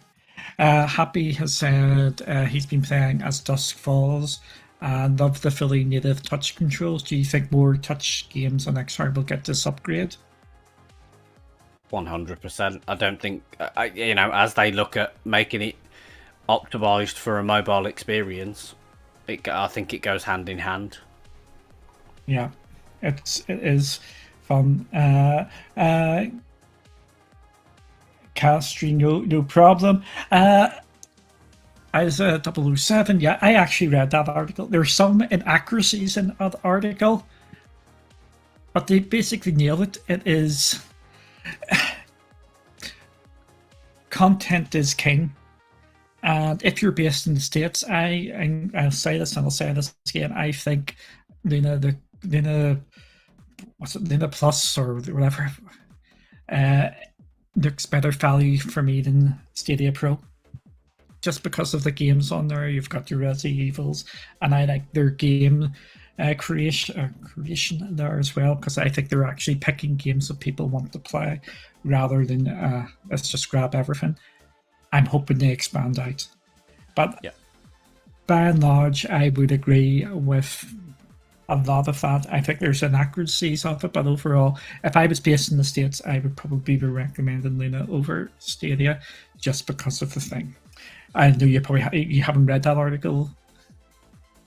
Happy has said he's been playing as Dusk Falls and love the fully native touch controls. Do you think more touch games on XR will get this upgrade? 100%. I don't think, as they look at making it optimized for a mobile experience, I think it goes hand in hand. Yeah, it is fun. Castry, no problem. As a 007, yeah, I actually read that article. There's some inaccuracies in that article, but they basically nail it. It is content is king, and if you're based in the States, I'll say this and I'll say this again. I think Luna what's it, Luna Plus or whatever, looks better value for me than Stadia Pro. Just because of the games on there, you've got your Resident Evils, and I like their game creation there as well, because I think they're actually picking games that people want to play rather than let's just grab everything. I'm hoping they expand out, but Yeah. by and large, I would agree with a lot of that. I think there's inaccuracies of it, but overall, if I was based in the States, I would probably be recommending Luna over Stadia just because of the thing. I know you probably you haven't read that article.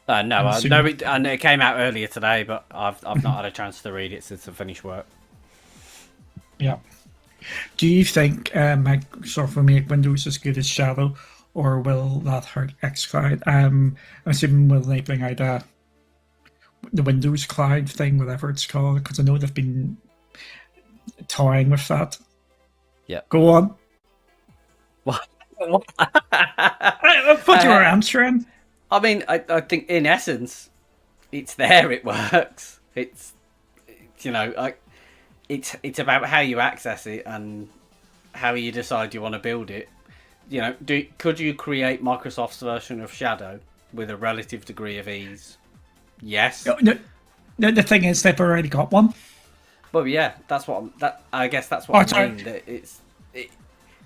No, and it came out earlier today, but I've not had a chance to read it since I finished work. Yeah. Do you think Microsoft will make Windows as good as Shadow, or will that hurt xCloud? I'm assuming will they bring out the Windows Cloud thing, whatever it's called, because I know they've been toying with that. Yeah. Go on. What? I thought you were answering. I mean, I think in essence, it's there. It works. It's it's about how you access it and how you decide you want to build it. Could you create Microsoft's version of Shadow with a relative degree of ease? Yes. No, the thing is, they've already got one. Well, yeah, I guess that's what I mean.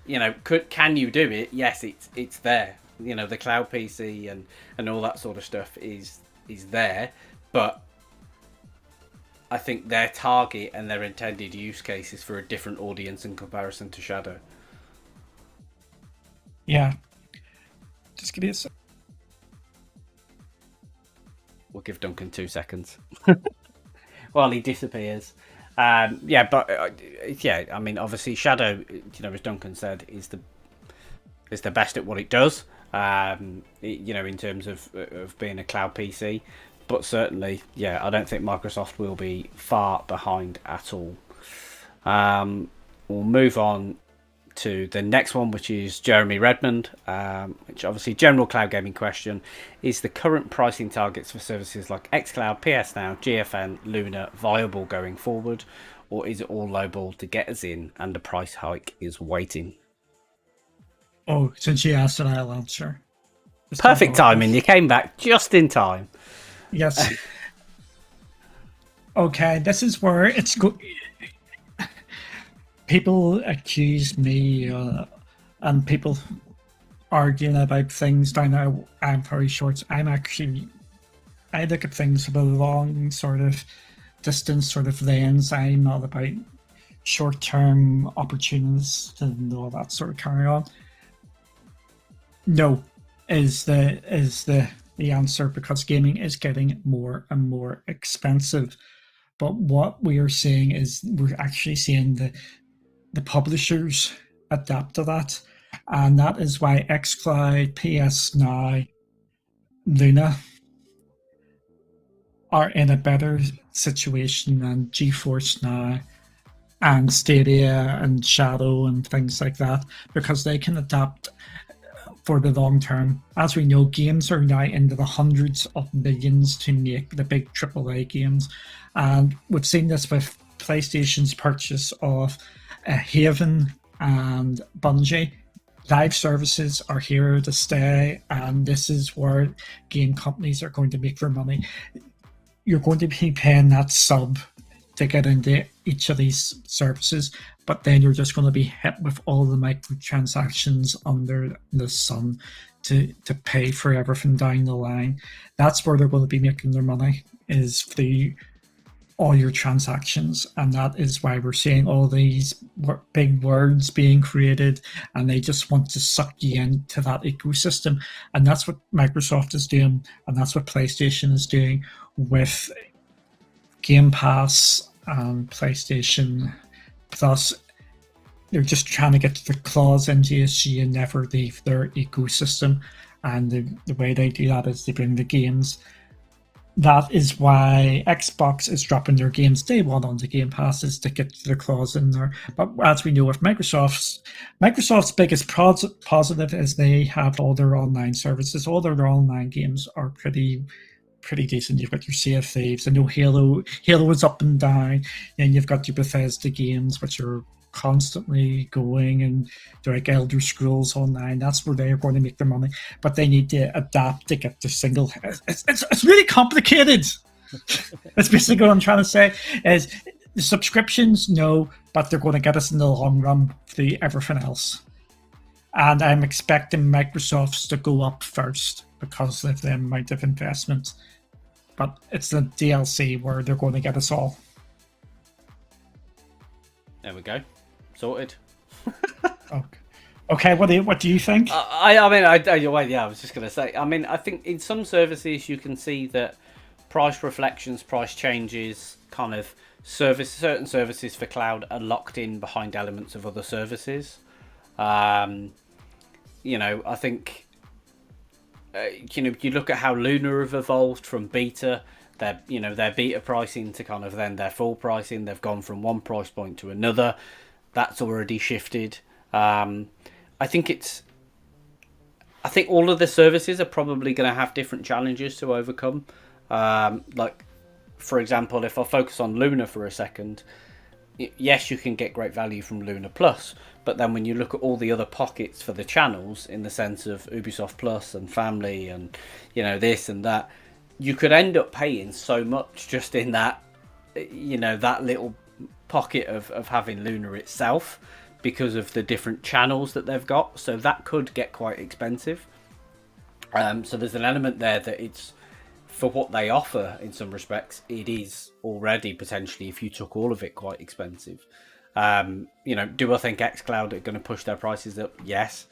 That can you do it? Yes, it's there. The cloud PC and all that sort of stuff is there, but I think their target and their intended use case is for a different audience in comparison to Shadow. Yeah. Just give me a sec. We'll give Duncan 2 seconds while he disappears. I mean, obviously, Shadow, as Duncan said, is the best at what it does. In terms of being a cloud PC, but certainly, I don't think Microsoft will be far behind at all. We'll move on to the next one, which is Jeremy Redmond, which obviously general cloud gaming question: is the current pricing targets for services like xCloud, PS Now, GFN, Luna viable going forward, or is it all lowball to get us in and the price hike is waiting? Oh, since you asked it, I'll answer. Perfect timing. You came back just in time. Yes. Okay, this is where it's good. People accuse me and people arguing about things down there. I'm very short. I look at things with a long sort of distance sort of lens. I'm not about short-term opportunities and all that sort of carry on. No, is the answer, because gaming is getting more and more expensive. But what we are seeing is we're actually seeing the publishers adapt to that, and that is why xCloud, PS Now, Luna are in a better situation than GeForce Now and Stadia and Shadow and things like that, because they can adapt for the long term. As we know, games are now into the hundreds of millions to make the big AAA games, and we've seen this with PlayStation's purchase of Haven and Bungie. Live services are here to stay, and this is where game companies are going to make their money. You're going to be paying that sub to get into each of these services, but then you're just going to be hit with all the microtransactions under the sun to pay for everything down the line. That's where they're going to be making their money, is the all your transactions, and that is why we're seeing all these big words being created, and they just want to suck you into that ecosystem. And that's what Microsoft is doing, and that's what PlayStation is doing with Game Pass and PlayStation Plus. They're just trying to get their claws into you so you never leave their ecosystem. And the way they do that is they bring the games. That is why Xbox is dropping their games day one on the Game Passes to get their claws in there. But as we know with Microsoft's biggest positive is they have all their online services. All their online games are pretty decent. You've got your Sea of Thieves. I know Halo is up and down. And you've got your Bethesda games, which are constantly going, and they're like Elder Scrolls Online. That's where they're going to make their money. But they need to adapt to get the single. It's really complicated. That's basically what I'm trying to say. Is the subscriptions, no, but they're going to get us in the long run for everything else. And I'm expecting Microsoft's to go up first because of the amount of investment. But it's the DLC where they're going to get us all. There we go. Sorted. Okay. What do you think? I was just going to say. I mean, I think in some services you can see that price reflections, price changes, kind of certain services for cloud are locked in behind elements of other services. I think you look at how Luna have evolved from beta. Their beta pricing to kind of then their full pricing. They've gone from one price point to another. That's already shifted. I think all of the services are probably going to have different challenges to overcome. Like, for example, if I focus on Luna for a second, yes, you can get great value from Luna Plus, but then when you look at all the other pockets for the channels, in the sense of Ubisoft Plus and Family and this and that, you could end up paying so much just in that that little pocket of having Luna itself, because of the different channels that they've got. So that could get quite expensive. So there's an element there that it's, for what they offer in some respects, it is already potentially, if you took all of it, quite expensive. Do I think xCloud are going to push their prices up? Yes.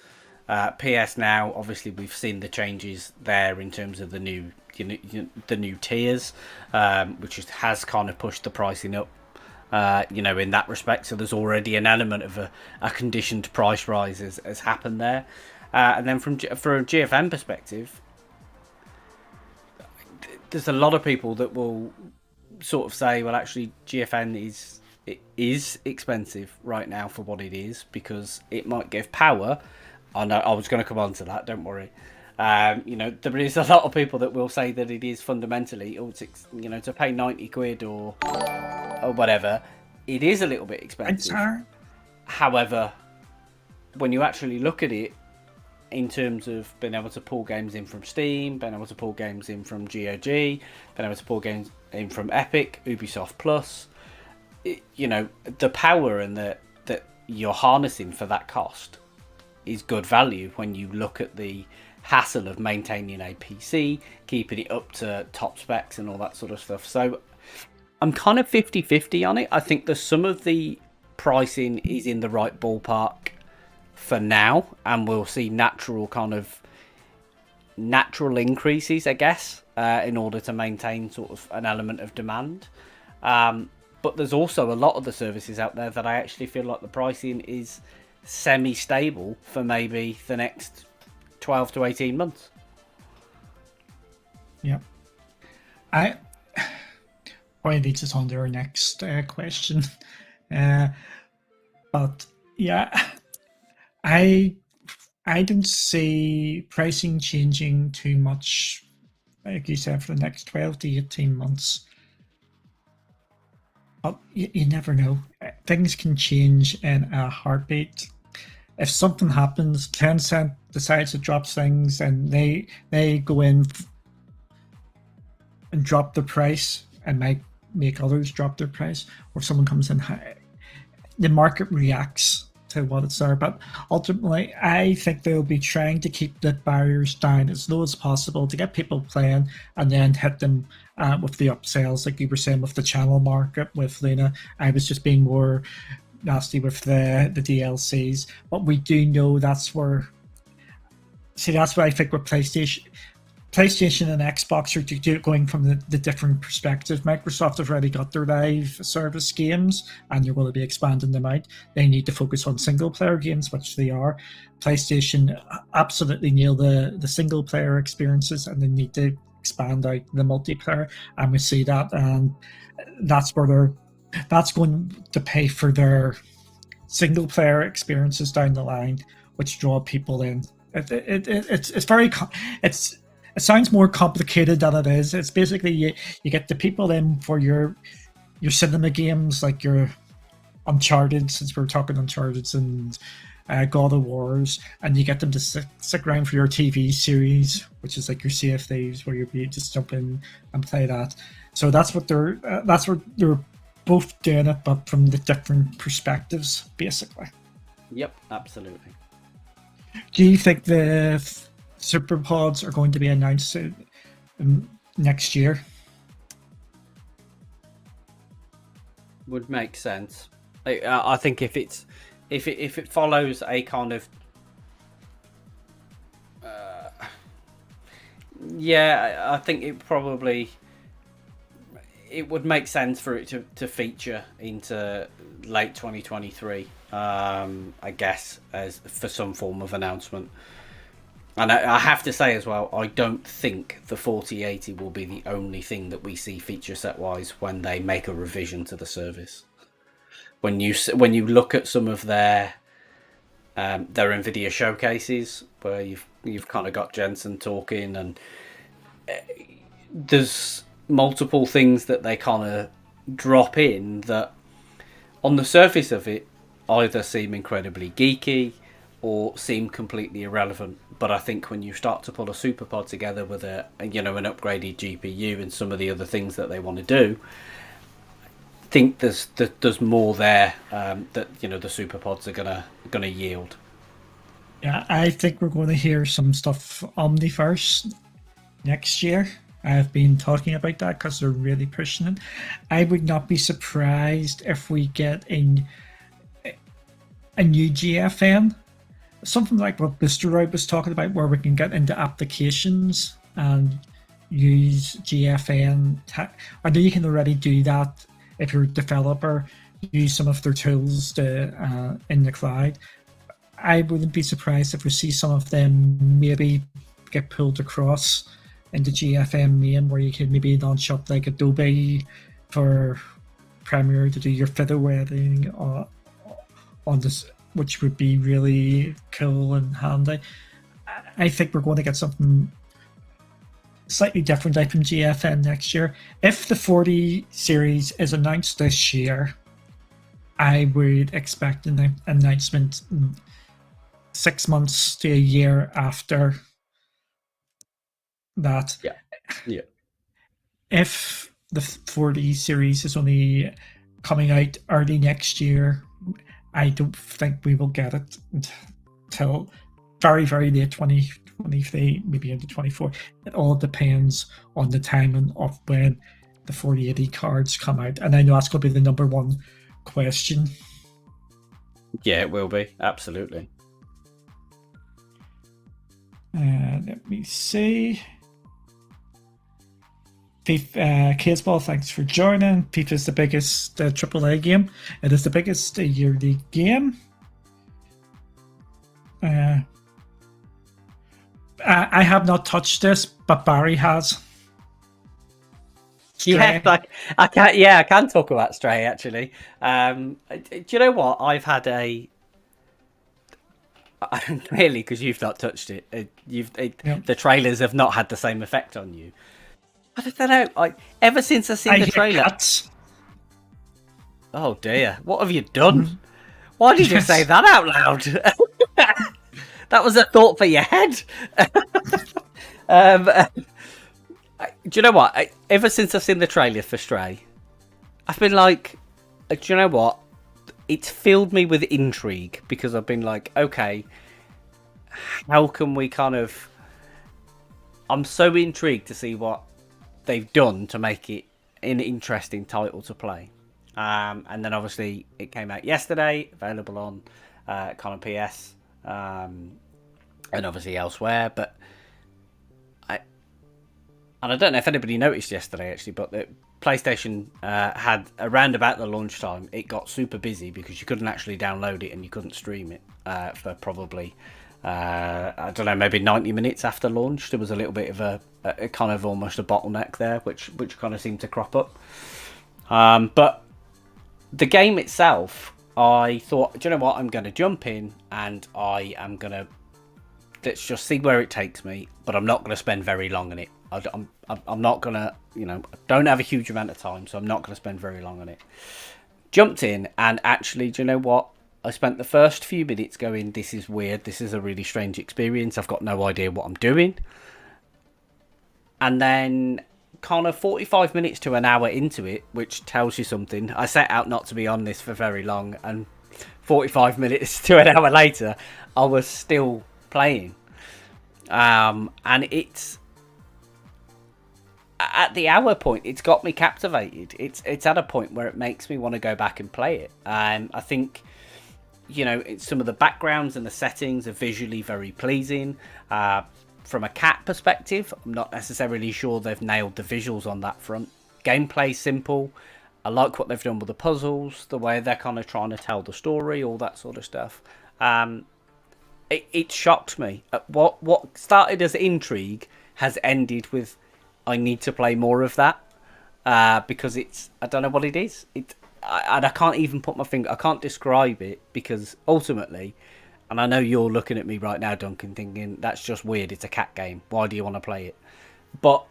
PS Now, obviously we've seen the changes there in terms of the new tiers, which has kind of pushed the pricing up. In that respect, so there's already an element of a conditioned price rise has happened there. And then for a GFN perspective, there's a lot of people that will sort of say, well, actually GFN is expensive right now for what it is, because it might give power. I know I was going to come on to that, don't worry. There is a lot of people that will say that it is fundamentally, to pay 90 quid or whatever, it is a little bit expensive. However, when you actually look at it in terms of being able to pull games in from Steam, being able to pull games in from GOG, being able to pull games in from Epic, Ubisoft Plus, the power and that you're harnessing for that cost is good value when you look at the hassle of maintaining a PC, keeping it up to top specs and all that sort of stuff. So I'm kind of 50-50 on it. I think that some of the pricing is in the right ballpark for now, and we'll see natural increases, I guess, in order to maintain sort of an element of demand. But there's also a lot of the services out there that I actually feel like the pricing is semi-stable for maybe the next 12 to 18 months. Yeah. I probably leads us on to our next question. But yeah, I don't see pricing changing too much, like you said, for the next 12 to 18 months. But you never know. Things can change in a heartbeat. If something happens, Tencent decides to drop things, and they go in and drop the price and might make others drop their price, or someone comes in high, the market reacts to what it's there. But ultimately, I think they'll be trying to keep the barriers down as low as possible to get people playing, and then hit them with the upsells, like you were saying with the channel market with Luna. I was just being more nasty with the DLCs, but we do know that's where. See, that's what I think with PlayStation and Xbox are going from the different perspective. Microsoft have already got their live service games, and they're going to be expanding them out. They need to focus on single player games, which they are. PlayStation absolutely nail the single player experiences, and they need to expand out the multiplayer. And we see that, and that's where that's going to pay for their single player experiences down the line, which draw people in. It's very it sounds more complicated than it is. It's basically you get the people in for your cinema games, like your Uncharted, since we're talking Uncharted, and God of Wars, and you get them to stick around for your TV series, which is like your CFDs, where you just jump in and play that. So that's what they're both doing it, but from the different perspectives, basically. Yep, absolutely. Do you think the Super Pods are going to be announced next year? Would make sense. I think if it follows a kind of I think it would make sense for it to feature into late 2023, I guess, as for some form of announcement. And I have to say as well, I don't think the 4080 will be the only thing that we see feature set wise when they make a revision to the service. When you look at some of their Nvidia showcases, where you've kind of got Jensen talking, and there's multiple things that they kind of drop in that, on the surface of it, either seem incredibly geeky or seem completely irrelevant. But I think when you start to pull a SuperPod together with an upgraded GPU and some of the other things that they want to do, I think there's more there that the SuperPods are gonna yield. Yeah, I think we're going to hear some stuff Omniverse next year. I've been talking about that because they're really pushing it. I would not be surprised if we get a new GFN. Something like what Mr. Roy was talking about, where we can get into applications and use GFN. I know you can already do that if you're a developer, use some of their tools in the cloud. I wouldn't be surprised if we see some of them maybe get pulled across into GFN main, where you can maybe launch up like Adobe for Premiere to do your fiddle wedding on this, which would be really cool and handy. I think we're going to get something slightly different out from GFN next year. If the 40 series is announced this year, I would expect an announcement 6 months to a year after that. Yeah. If the 40 series is only coming out early next year, I don't think we will get it until very, very late 2023, maybe into 24. It all depends on the timing of when the 4080 cards come out. And I know that's going to be the number one question. Yeah, it will be. Absolutely. Let me see. Caseball, thanks for joining. FIFA is the biggest AAA game. It is the biggest yearly game. I have not touched this, but Barry has. Stray. Yeah, like I can. Yeah, I can talk about Stray actually. Do you know what? I've had really, because you've not touched it. Yep. The trailers have not had the same effect on you. I don't know. Ever since I've seen the trailer. Cats. Oh dear! What have you done? Why did you say that out loud? That was a thought for your head. Do you know what? Ever since I've seen the trailer for Stray, I've been like, do you know what? it's filled me with intrigue because I've been like, okay, how can we kind of... I'm so intrigued to see what they've done to make it an interesting title to play. And then obviously it came out yesterday, available on kind of PS and obviously elsewhere. But I don't know if anybody noticed yesterday actually, but the PlayStation had around about the launch time, it got super busy because you couldn't actually download it and you couldn't stream it for probably I don't know, maybe 90 minutes after launch. There was a little bit of a kind of almost a bottleneck there, which kind of seemed to crop up. But the game itself, I thought, do you know what? I'm going to jump in and I am going to let's just see where it takes me. But I'm not going to spend very long on it. I'm not going to, I don't have a huge amount of time, so I'm not going to spend very long on it. Jumped in and actually, do you know what? I spent the first few minutes going, this is weird, this is a really strange experience, I've got no idea what I'm doing. And then kind of 45 minutes to an hour into it, which tells you something. I set out not to be on this for very long, and 45 minutes to an hour later, I was still playing. And it's... At the hour point, it's got me captivated. It's at a point where it makes me want to go back and play it. I think... some of the backgrounds and the settings are visually very pleasing. From a cat perspective, I'm not necessarily sure they've nailed the visuals on that front. Gameplay's simple. I like what they've done with the puzzles, the way they're kind of trying to tell the story, all that sort of stuff. It shocked me. What started as intrigue has ended with, I need to play more of that. Because I don't know what it is. And I can't even put my finger... I can't describe it because ultimately... And I know you're looking at me right now, Duncan, thinking, that's just weird. It's a cat game. Why do you want to play it? But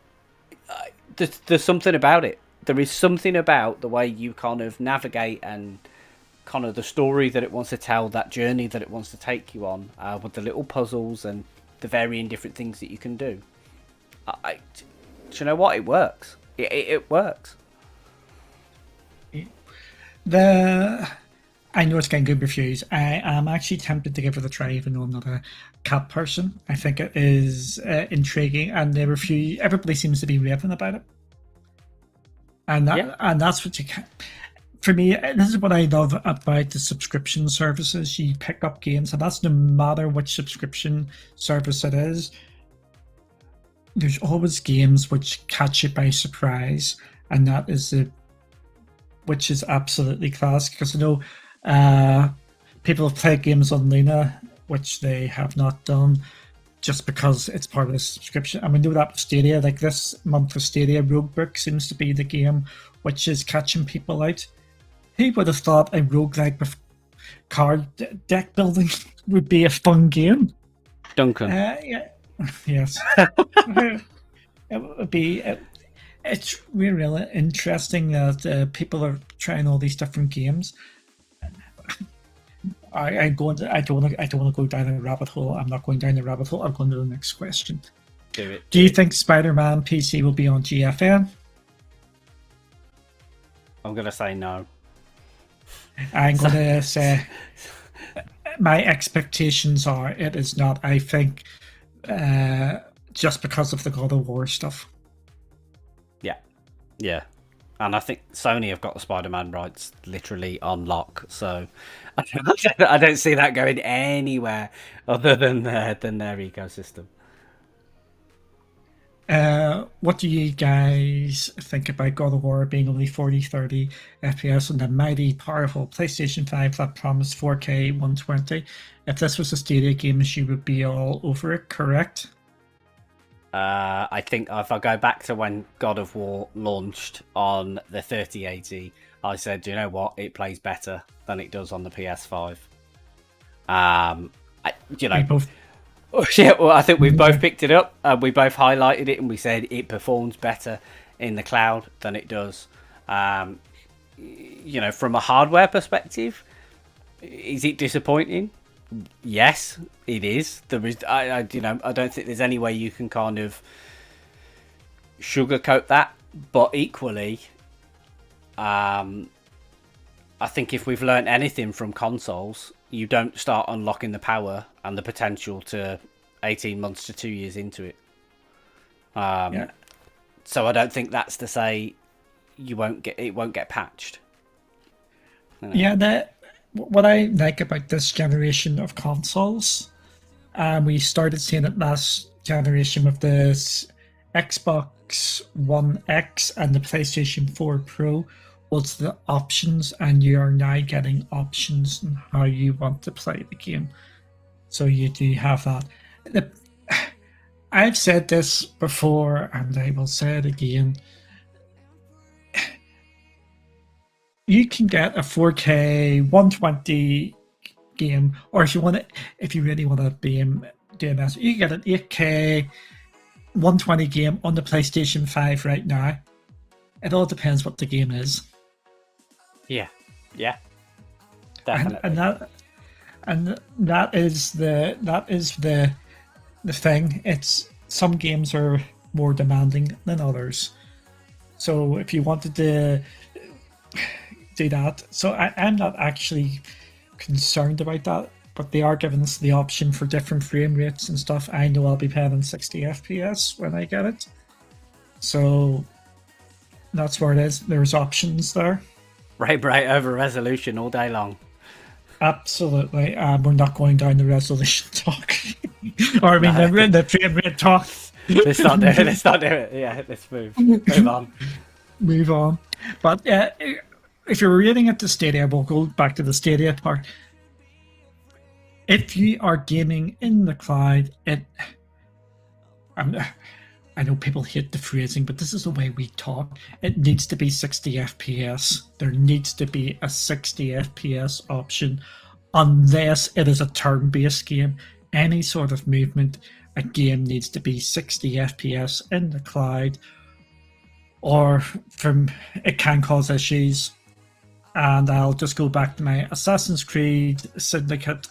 there's something about it. There is something about the way you kind of navigate and kind of the story that it wants to tell, that journey that it wants to take you on, with the little puzzles and the varying different things that you can do. Do you know what? It works. It works. I know it's getting good reviews. I am actually tempted to give it a try, even though I'm not a cat person. I think it is intriguing, and the review, everybody seems to be raving about it. And that's what you can. For me, this is what I love about the subscription services. You pick up games, and that's no matter which subscription service it is. There's always games which catch you by surprise, and that is which is absolutely class, because I know people have played games on Luna which they have not done just because it's part of the subscription. And we know that with Stadia, like this month of Stadia, Roguebook seems to be the game which is catching people out. Who would have thought a roguelike with card deck building would be a fun game? Duncan. Yes. It would be... It's really interesting that people are trying all these different games. I don't want to go down a rabbit hole. I'm not going down the rabbit hole. I'm going to the next question. Do it. Do you think Spider-Man PC will be on GFN? I'm going to say no. I'm going to say my expectations are it is not. I think just because of the God of War stuff. Yeah. And I think Sony have got the Spider-Man rights literally on lock, so I don't see that going anywhere other than their ecosystem. What do you guys think about God of War being only 40-30 FPS on the mighty, powerful PlayStation 5 that promised 4K 120? If this was a Stadia game, you would be all over it, correct? I think if I go back to when God of War launched on the 3080, I said, you know what, it plays better than it does on the PS5. I think we've both picked it up. We both highlighted it and we said it performs better in the cloud than it does. From a hardware perspective, is it disappointing? Yes, it is. There is. I don't think there's any way you can kind of sugarcoat that. But equally, I think if we've learnt anything from consoles, you don't start unlocking the power and the potential to 18 months to 2 years into it. Yeah. So I don't think that's to say it won't get patched. Yeah, what I like about this generation of consoles, we started seeing it last generation with the Xbox One X and the PlayStation 4 Pro, was the options, and you are now getting options on how you want to play the game. So you do have that. I've said this before, and I will say it again. You can get a 4K 120 game, or if you really want to be doing this, you can get an 8K 120 game on the PlayStation 5 right now. It all depends what the game is. Yeah, definitely. And that is the thing. It's some games are more demanding than others. So if you wanted to do that, so I'm not actually concerned about that, but they are giving us the option for different frame rates and stuff. I know I'll be playing in 60 FPS when I get it, so that's where it is. There's options there. Right over resolution all day long. Absolutely. We're not going down the resolution talk, or I mean the frame rate talk. Let's not do it. Yeah, let's move on. Move on. But if you're rating it to Stadia, we'll go back to the Stadia part. If you are gaming in the cloud, I know people hate the phrasing, but this is the way we talk. It needs to be 60 FPS. There needs to be a 60 FPS option, unless it is a turn-based game. Any sort of movement, a game needs to be 60 FPS in the cloud, or it can cause issues. And I'll just go back to my Assassin's Creed Syndicate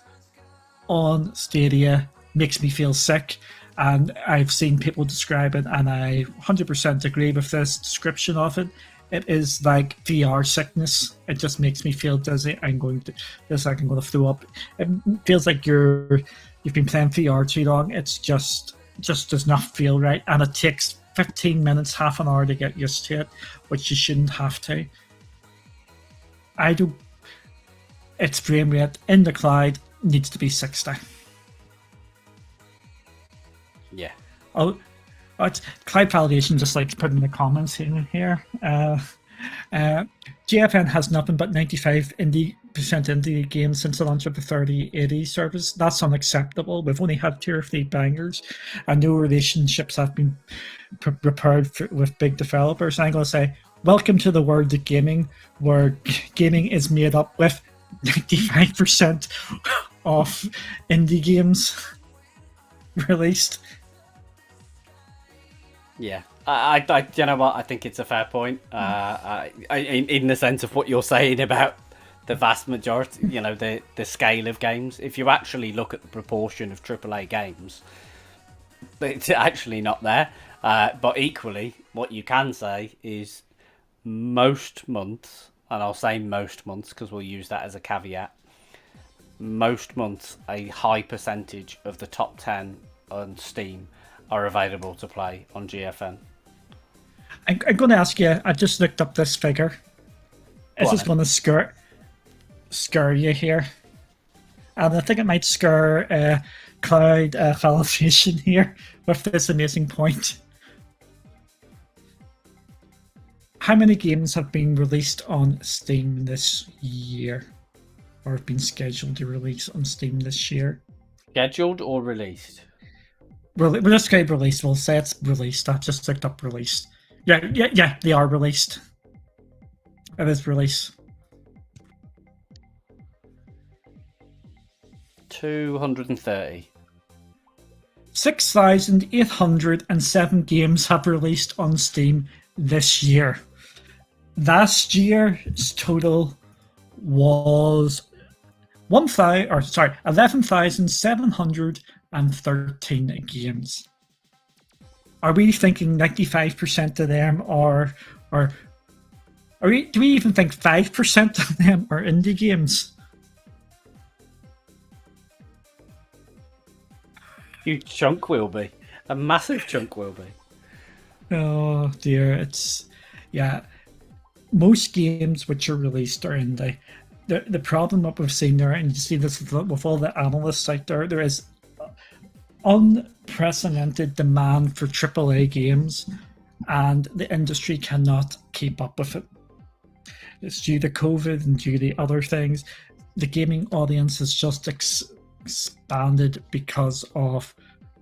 on Stadia. Makes me feel sick. And I've seen people describe it, and I 100% agree with this description of it. It is like VR sickness. It just makes me feel dizzy. I'm going to throw up. It feels like you've been playing VR too long. It's just does not feel right, and it takes 15 minutes, half an hour to get used to it, which you shouldn't have to. Its frame rate in the cloud needs to be 60. Yeah. Oh, it's cloud validation, just like put in the comments in here. GFN has nothing but 95% indie games since the launch of the 3080 service. That's unacceptable. We've only had 2 or 3 bangers, and no relationships have been repaired with big developers. And I'm going to say, welcome to the world of gaming, where gaming is made up with 95% of indie games released. Yeah, I you know what? I think it's a fair point. In the sense of what you're saying about the vast majority, the scale of games. If you actually look at the proportion of AAA games, it's actually not there. But equally, what you can say is most months, and I'll say most months because we'll use that as a caveat. Most months, a high percentage of the top 10 on Steam are available to play on GFN. I'm going to ask you, I just looked up this figure. Is this going to scare you here? And I think it might scare Cloud Validation here with this amazing point. How many games have been released on Steam this year? Or have been scheduled to release on Steam this year? Scheduled or released? We'll just say released. We'll say it's released. I've just looked up released. Yeah, they are released. It is released. 230. 6,807 games have released on Steam this year. Last year's total was 11,713 games. Are we thinking 95% of them are do we even think 5% of them are indie games? Huge chunk will be. A massive chunk will be. Oh dear, yeah. Most games which are released are indie. The problem that we've seen there, and you see this with all the analysts out there, there is unprecedented demand for AAA games, and the industry cannot keep up with it. It's due to COVID and due to other things. The gaming audience has just expanded because of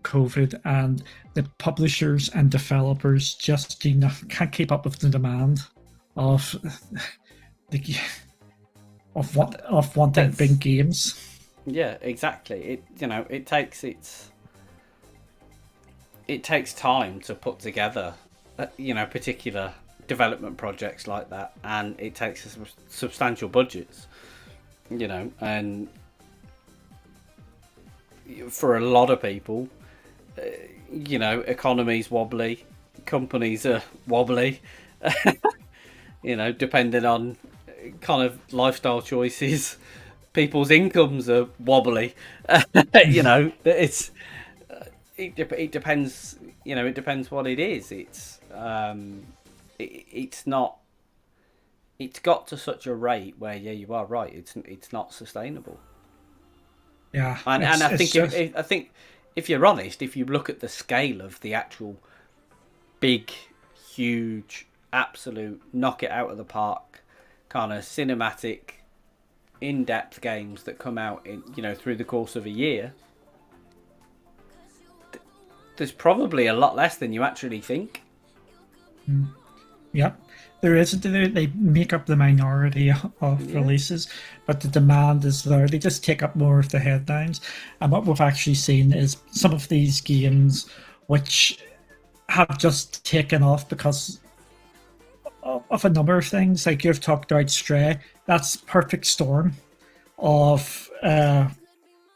COVID, and the publishers and developers just can't keep up with the demand of the of wanting big games. Yeah, exactly. It takes time to put together, particular development projects like that, and it takes substantial budgets, and for a lot of people, economy's wobbly, companies are wobbly, depending on kind of lifestyle choices, people's incomes are wobbly. It depends. It depends what it is. It's not. It's got to such a rate where, yeah, you are right. It's not sustainable. Yeah, and I think if you're honest, if you look at the scale of the actual big, huge, absolute knock it out of the park kind of cinematic, in-depth games that come out through the course of a year, there's probably a lot less than you actually think. Yep. There is. They make up the minority of releases, but the demand is there. They just take up more of the headlines. And what we've actually seen is some of these games which have just taken off because of a number of things. Like you've talked about Stray. That's perfect storm of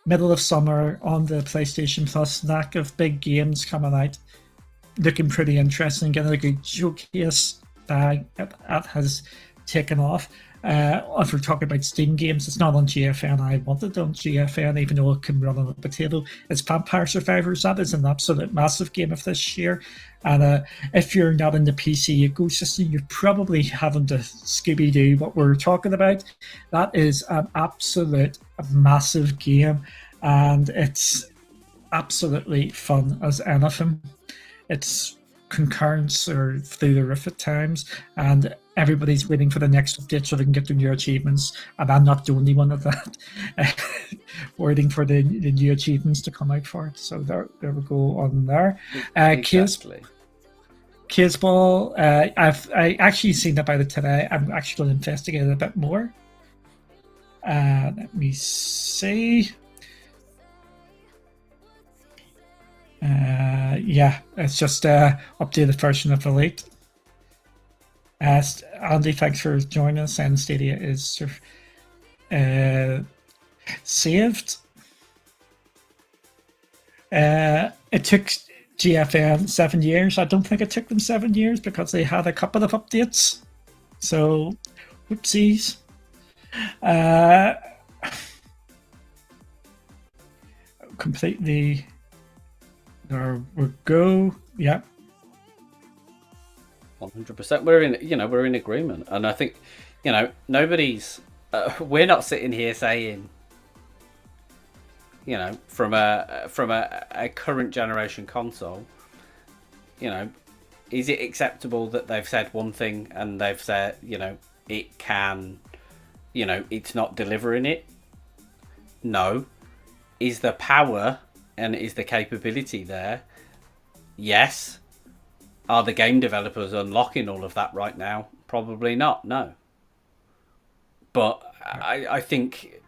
middle of summer on the PlayStation Plus stack of big games coming out, looking pretty interesting, getting a good showcase bag that has taken off. If we're talking about Steam games, it's not on GFN. I want it on GFN, even though it can run on a potato. It's Vampire Survivors. That is an absolute massive game of this year. And if you're not in the PC ecosystem, you're probably having to Scooby-Doo what we're talking about. That is an absolute massive game, and it's absolutely fun as anything. It's concurrence or through the roof at times, and everybody's waiting for the next update so they can get their new achievements, and I'm not the only one of that. Waiting for the new achievements to come out for it. So there we go on there. Exactly. Kids Ball, I actually seen about it today. I'm actually going to investigate it a bit more. Let me see. Yeah, it's just updated version of Elite. Andy, thanks for joining us. And Stadia is saved. It took GFN 7 years. I don't think it took them 7 years because they had a couple of updates. So, whoopsies. Completely. There we go. Yeah. 100%. We're in agreement, and I think, nobody's. We're not sitting here saying, from a current generation console, is it acceptable that they've said one thing and they've said, it can, it's not delivering it? No. Is the power and is the capability there? Yes. Are the game developers unlocking all of that right now? Probably not, no. But I think,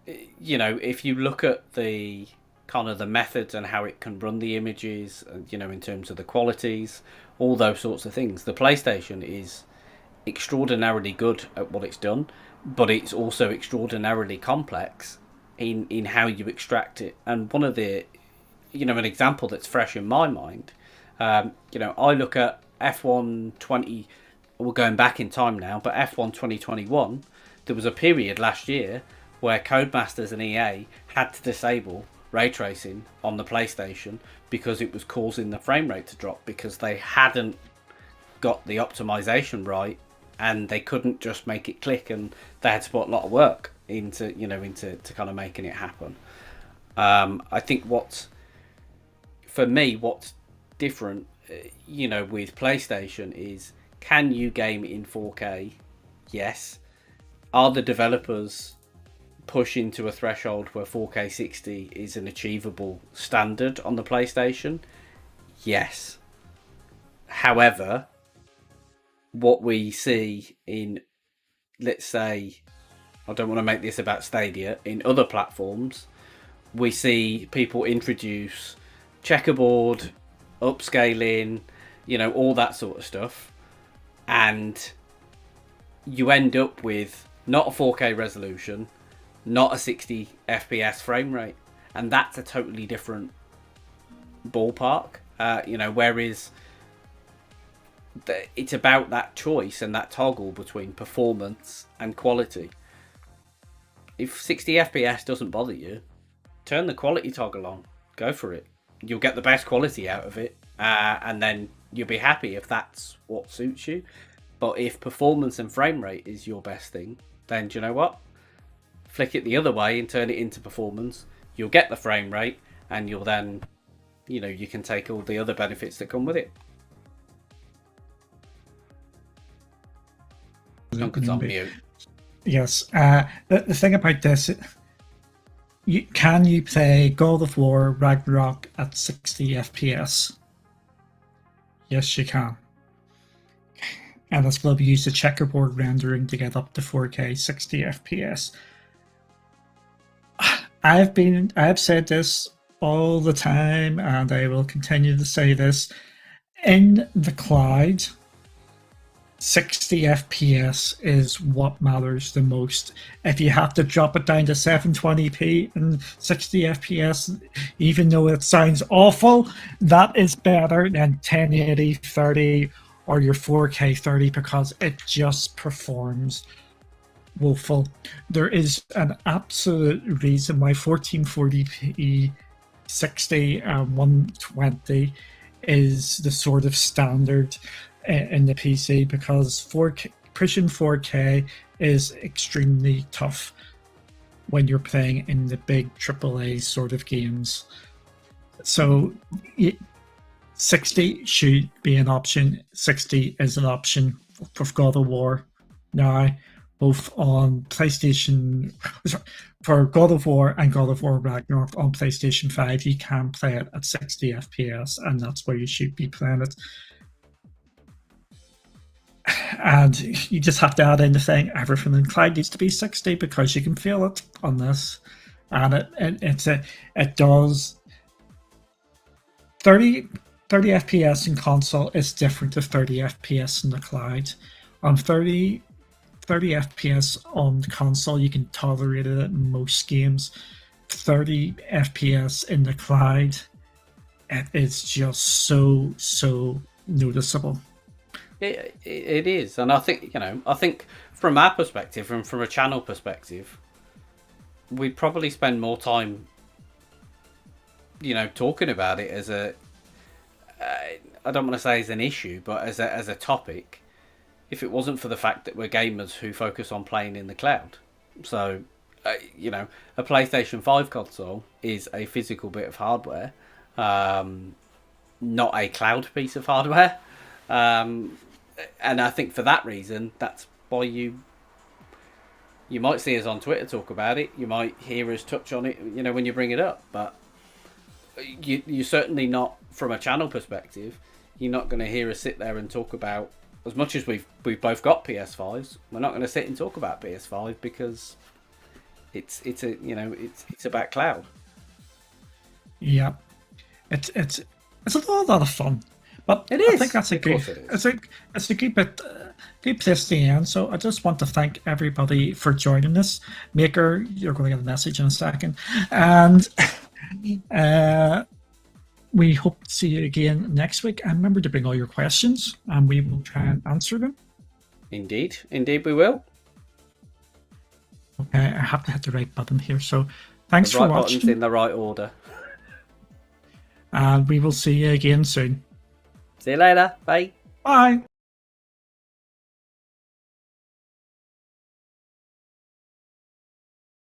if you look at the kind of the methods and how it can run the images, in terms of the qualities, all those sorts of things, the PlayStation is extraordinarily good at what it's done, but it's also extraordinarily complex in how you extract it. And one of the, an example that's fresh in my mind, I look at F1 we're going back in time now, but F1 2021, there was a period last year where Codemasters and EA had to disable ray tracing on the PlayStation because it was causing the frame rate to drop because they hadn't got the optimization right and they couldn't just make it click, and they had to put a lot of work into kind of making it happen. I think what's different, with PlayStation is, can you game in 4K? Yes. Are the developers pushing to a threshold where 4K 60 is an achievable standard on the PlayStation? Yes. However, what we see in, let's say, I don't want to make this about Stadia, in other platforms, we see people introduce checkerboard, upscaling, all that sort of stuff, and you end up with not a 4K resolution, not a 60 FPS frame rate, and that's a totally different ballpark. Whereas it's about that choice and that toggle between performance and quality. If 60 FPS doesn't bother you, turn the quality toggle on, go for it. You'll get the best quality out of it, and then you'll be happy if that's what suits you. But if performance and frame rate is your best thing, then do you know what? Flick it the other way and turn it into performance. You'll get the frame rate, and you'll then, you can take all the other benefits that come with it. Duncan's on mute. Yes. The thing about this, can you play God of War Ragnarok at 60 FPS? Yes, you can. And it's will be used to checkerboard rendering to get up to 4K 60 FPS. I've said this all the time, and I will continue to say this. In the cloud, 60 FPS is what matters the most. If you have to drop it down to 720p and 60 FPS, even though it sounds awful, that is better than 1080 30 or your 4K 30 because it just performs woeful. There is an absolute reason why 1440p 60 and 120 is the sort of standard in the PC, because pushing 4K is extremely tough when you're playing in the big AAA sort of games. So 60 should be an option. 60 is an option for God of War now, both on PlayStation. For God of War and God of War Ragnarok on PlayStation 5, you can play it at 60 FPS, and that's where you should be playing it. And you just have to add in the thing, everything in cloud needs to be 60 because you can feel it on this. And it does 30 FPS in console is different to 30 FPS in the cloud. On 30 FPS on console, you can tolerate it in most games. 30 FPS in the cloud, it is just so noticeable. It is, and I think from our perspective and from a channel perspective, we'd probably spend more time, talking about it as a, I don't want to say as an issue, but as a topic, if it wasn't for the fact that we're gamers who focus on playing in the cloud. So, a PlayStation 5 console is a physical bit of hardware, not a cloud piece of hardware. And I think for that reason, that's why you might see us on Twitter talk about it. You might hear us touch on it, when you bring it up. But you're certainly not, from a channel perspective, you're not going to hear us sit there and talk about, as much as we've both got PS5s, we're not going to sit and talk about PS5 because it's about cloud. Yeah, it's a lot of fun. But it is. I think that's a good. It's a good bit, good place to end. So I just want to thank everybody for joining us. Maker, you're going to get a message in a second, and we hope to see you again next week. And remember to bring all your questions, and we will try and answer them. Indeed, indeed, we will. Okay, I have to hit the right button here. So thanks The for right buttons watching, in the right order. and we will see you again soon. See you later. Bye. Bye.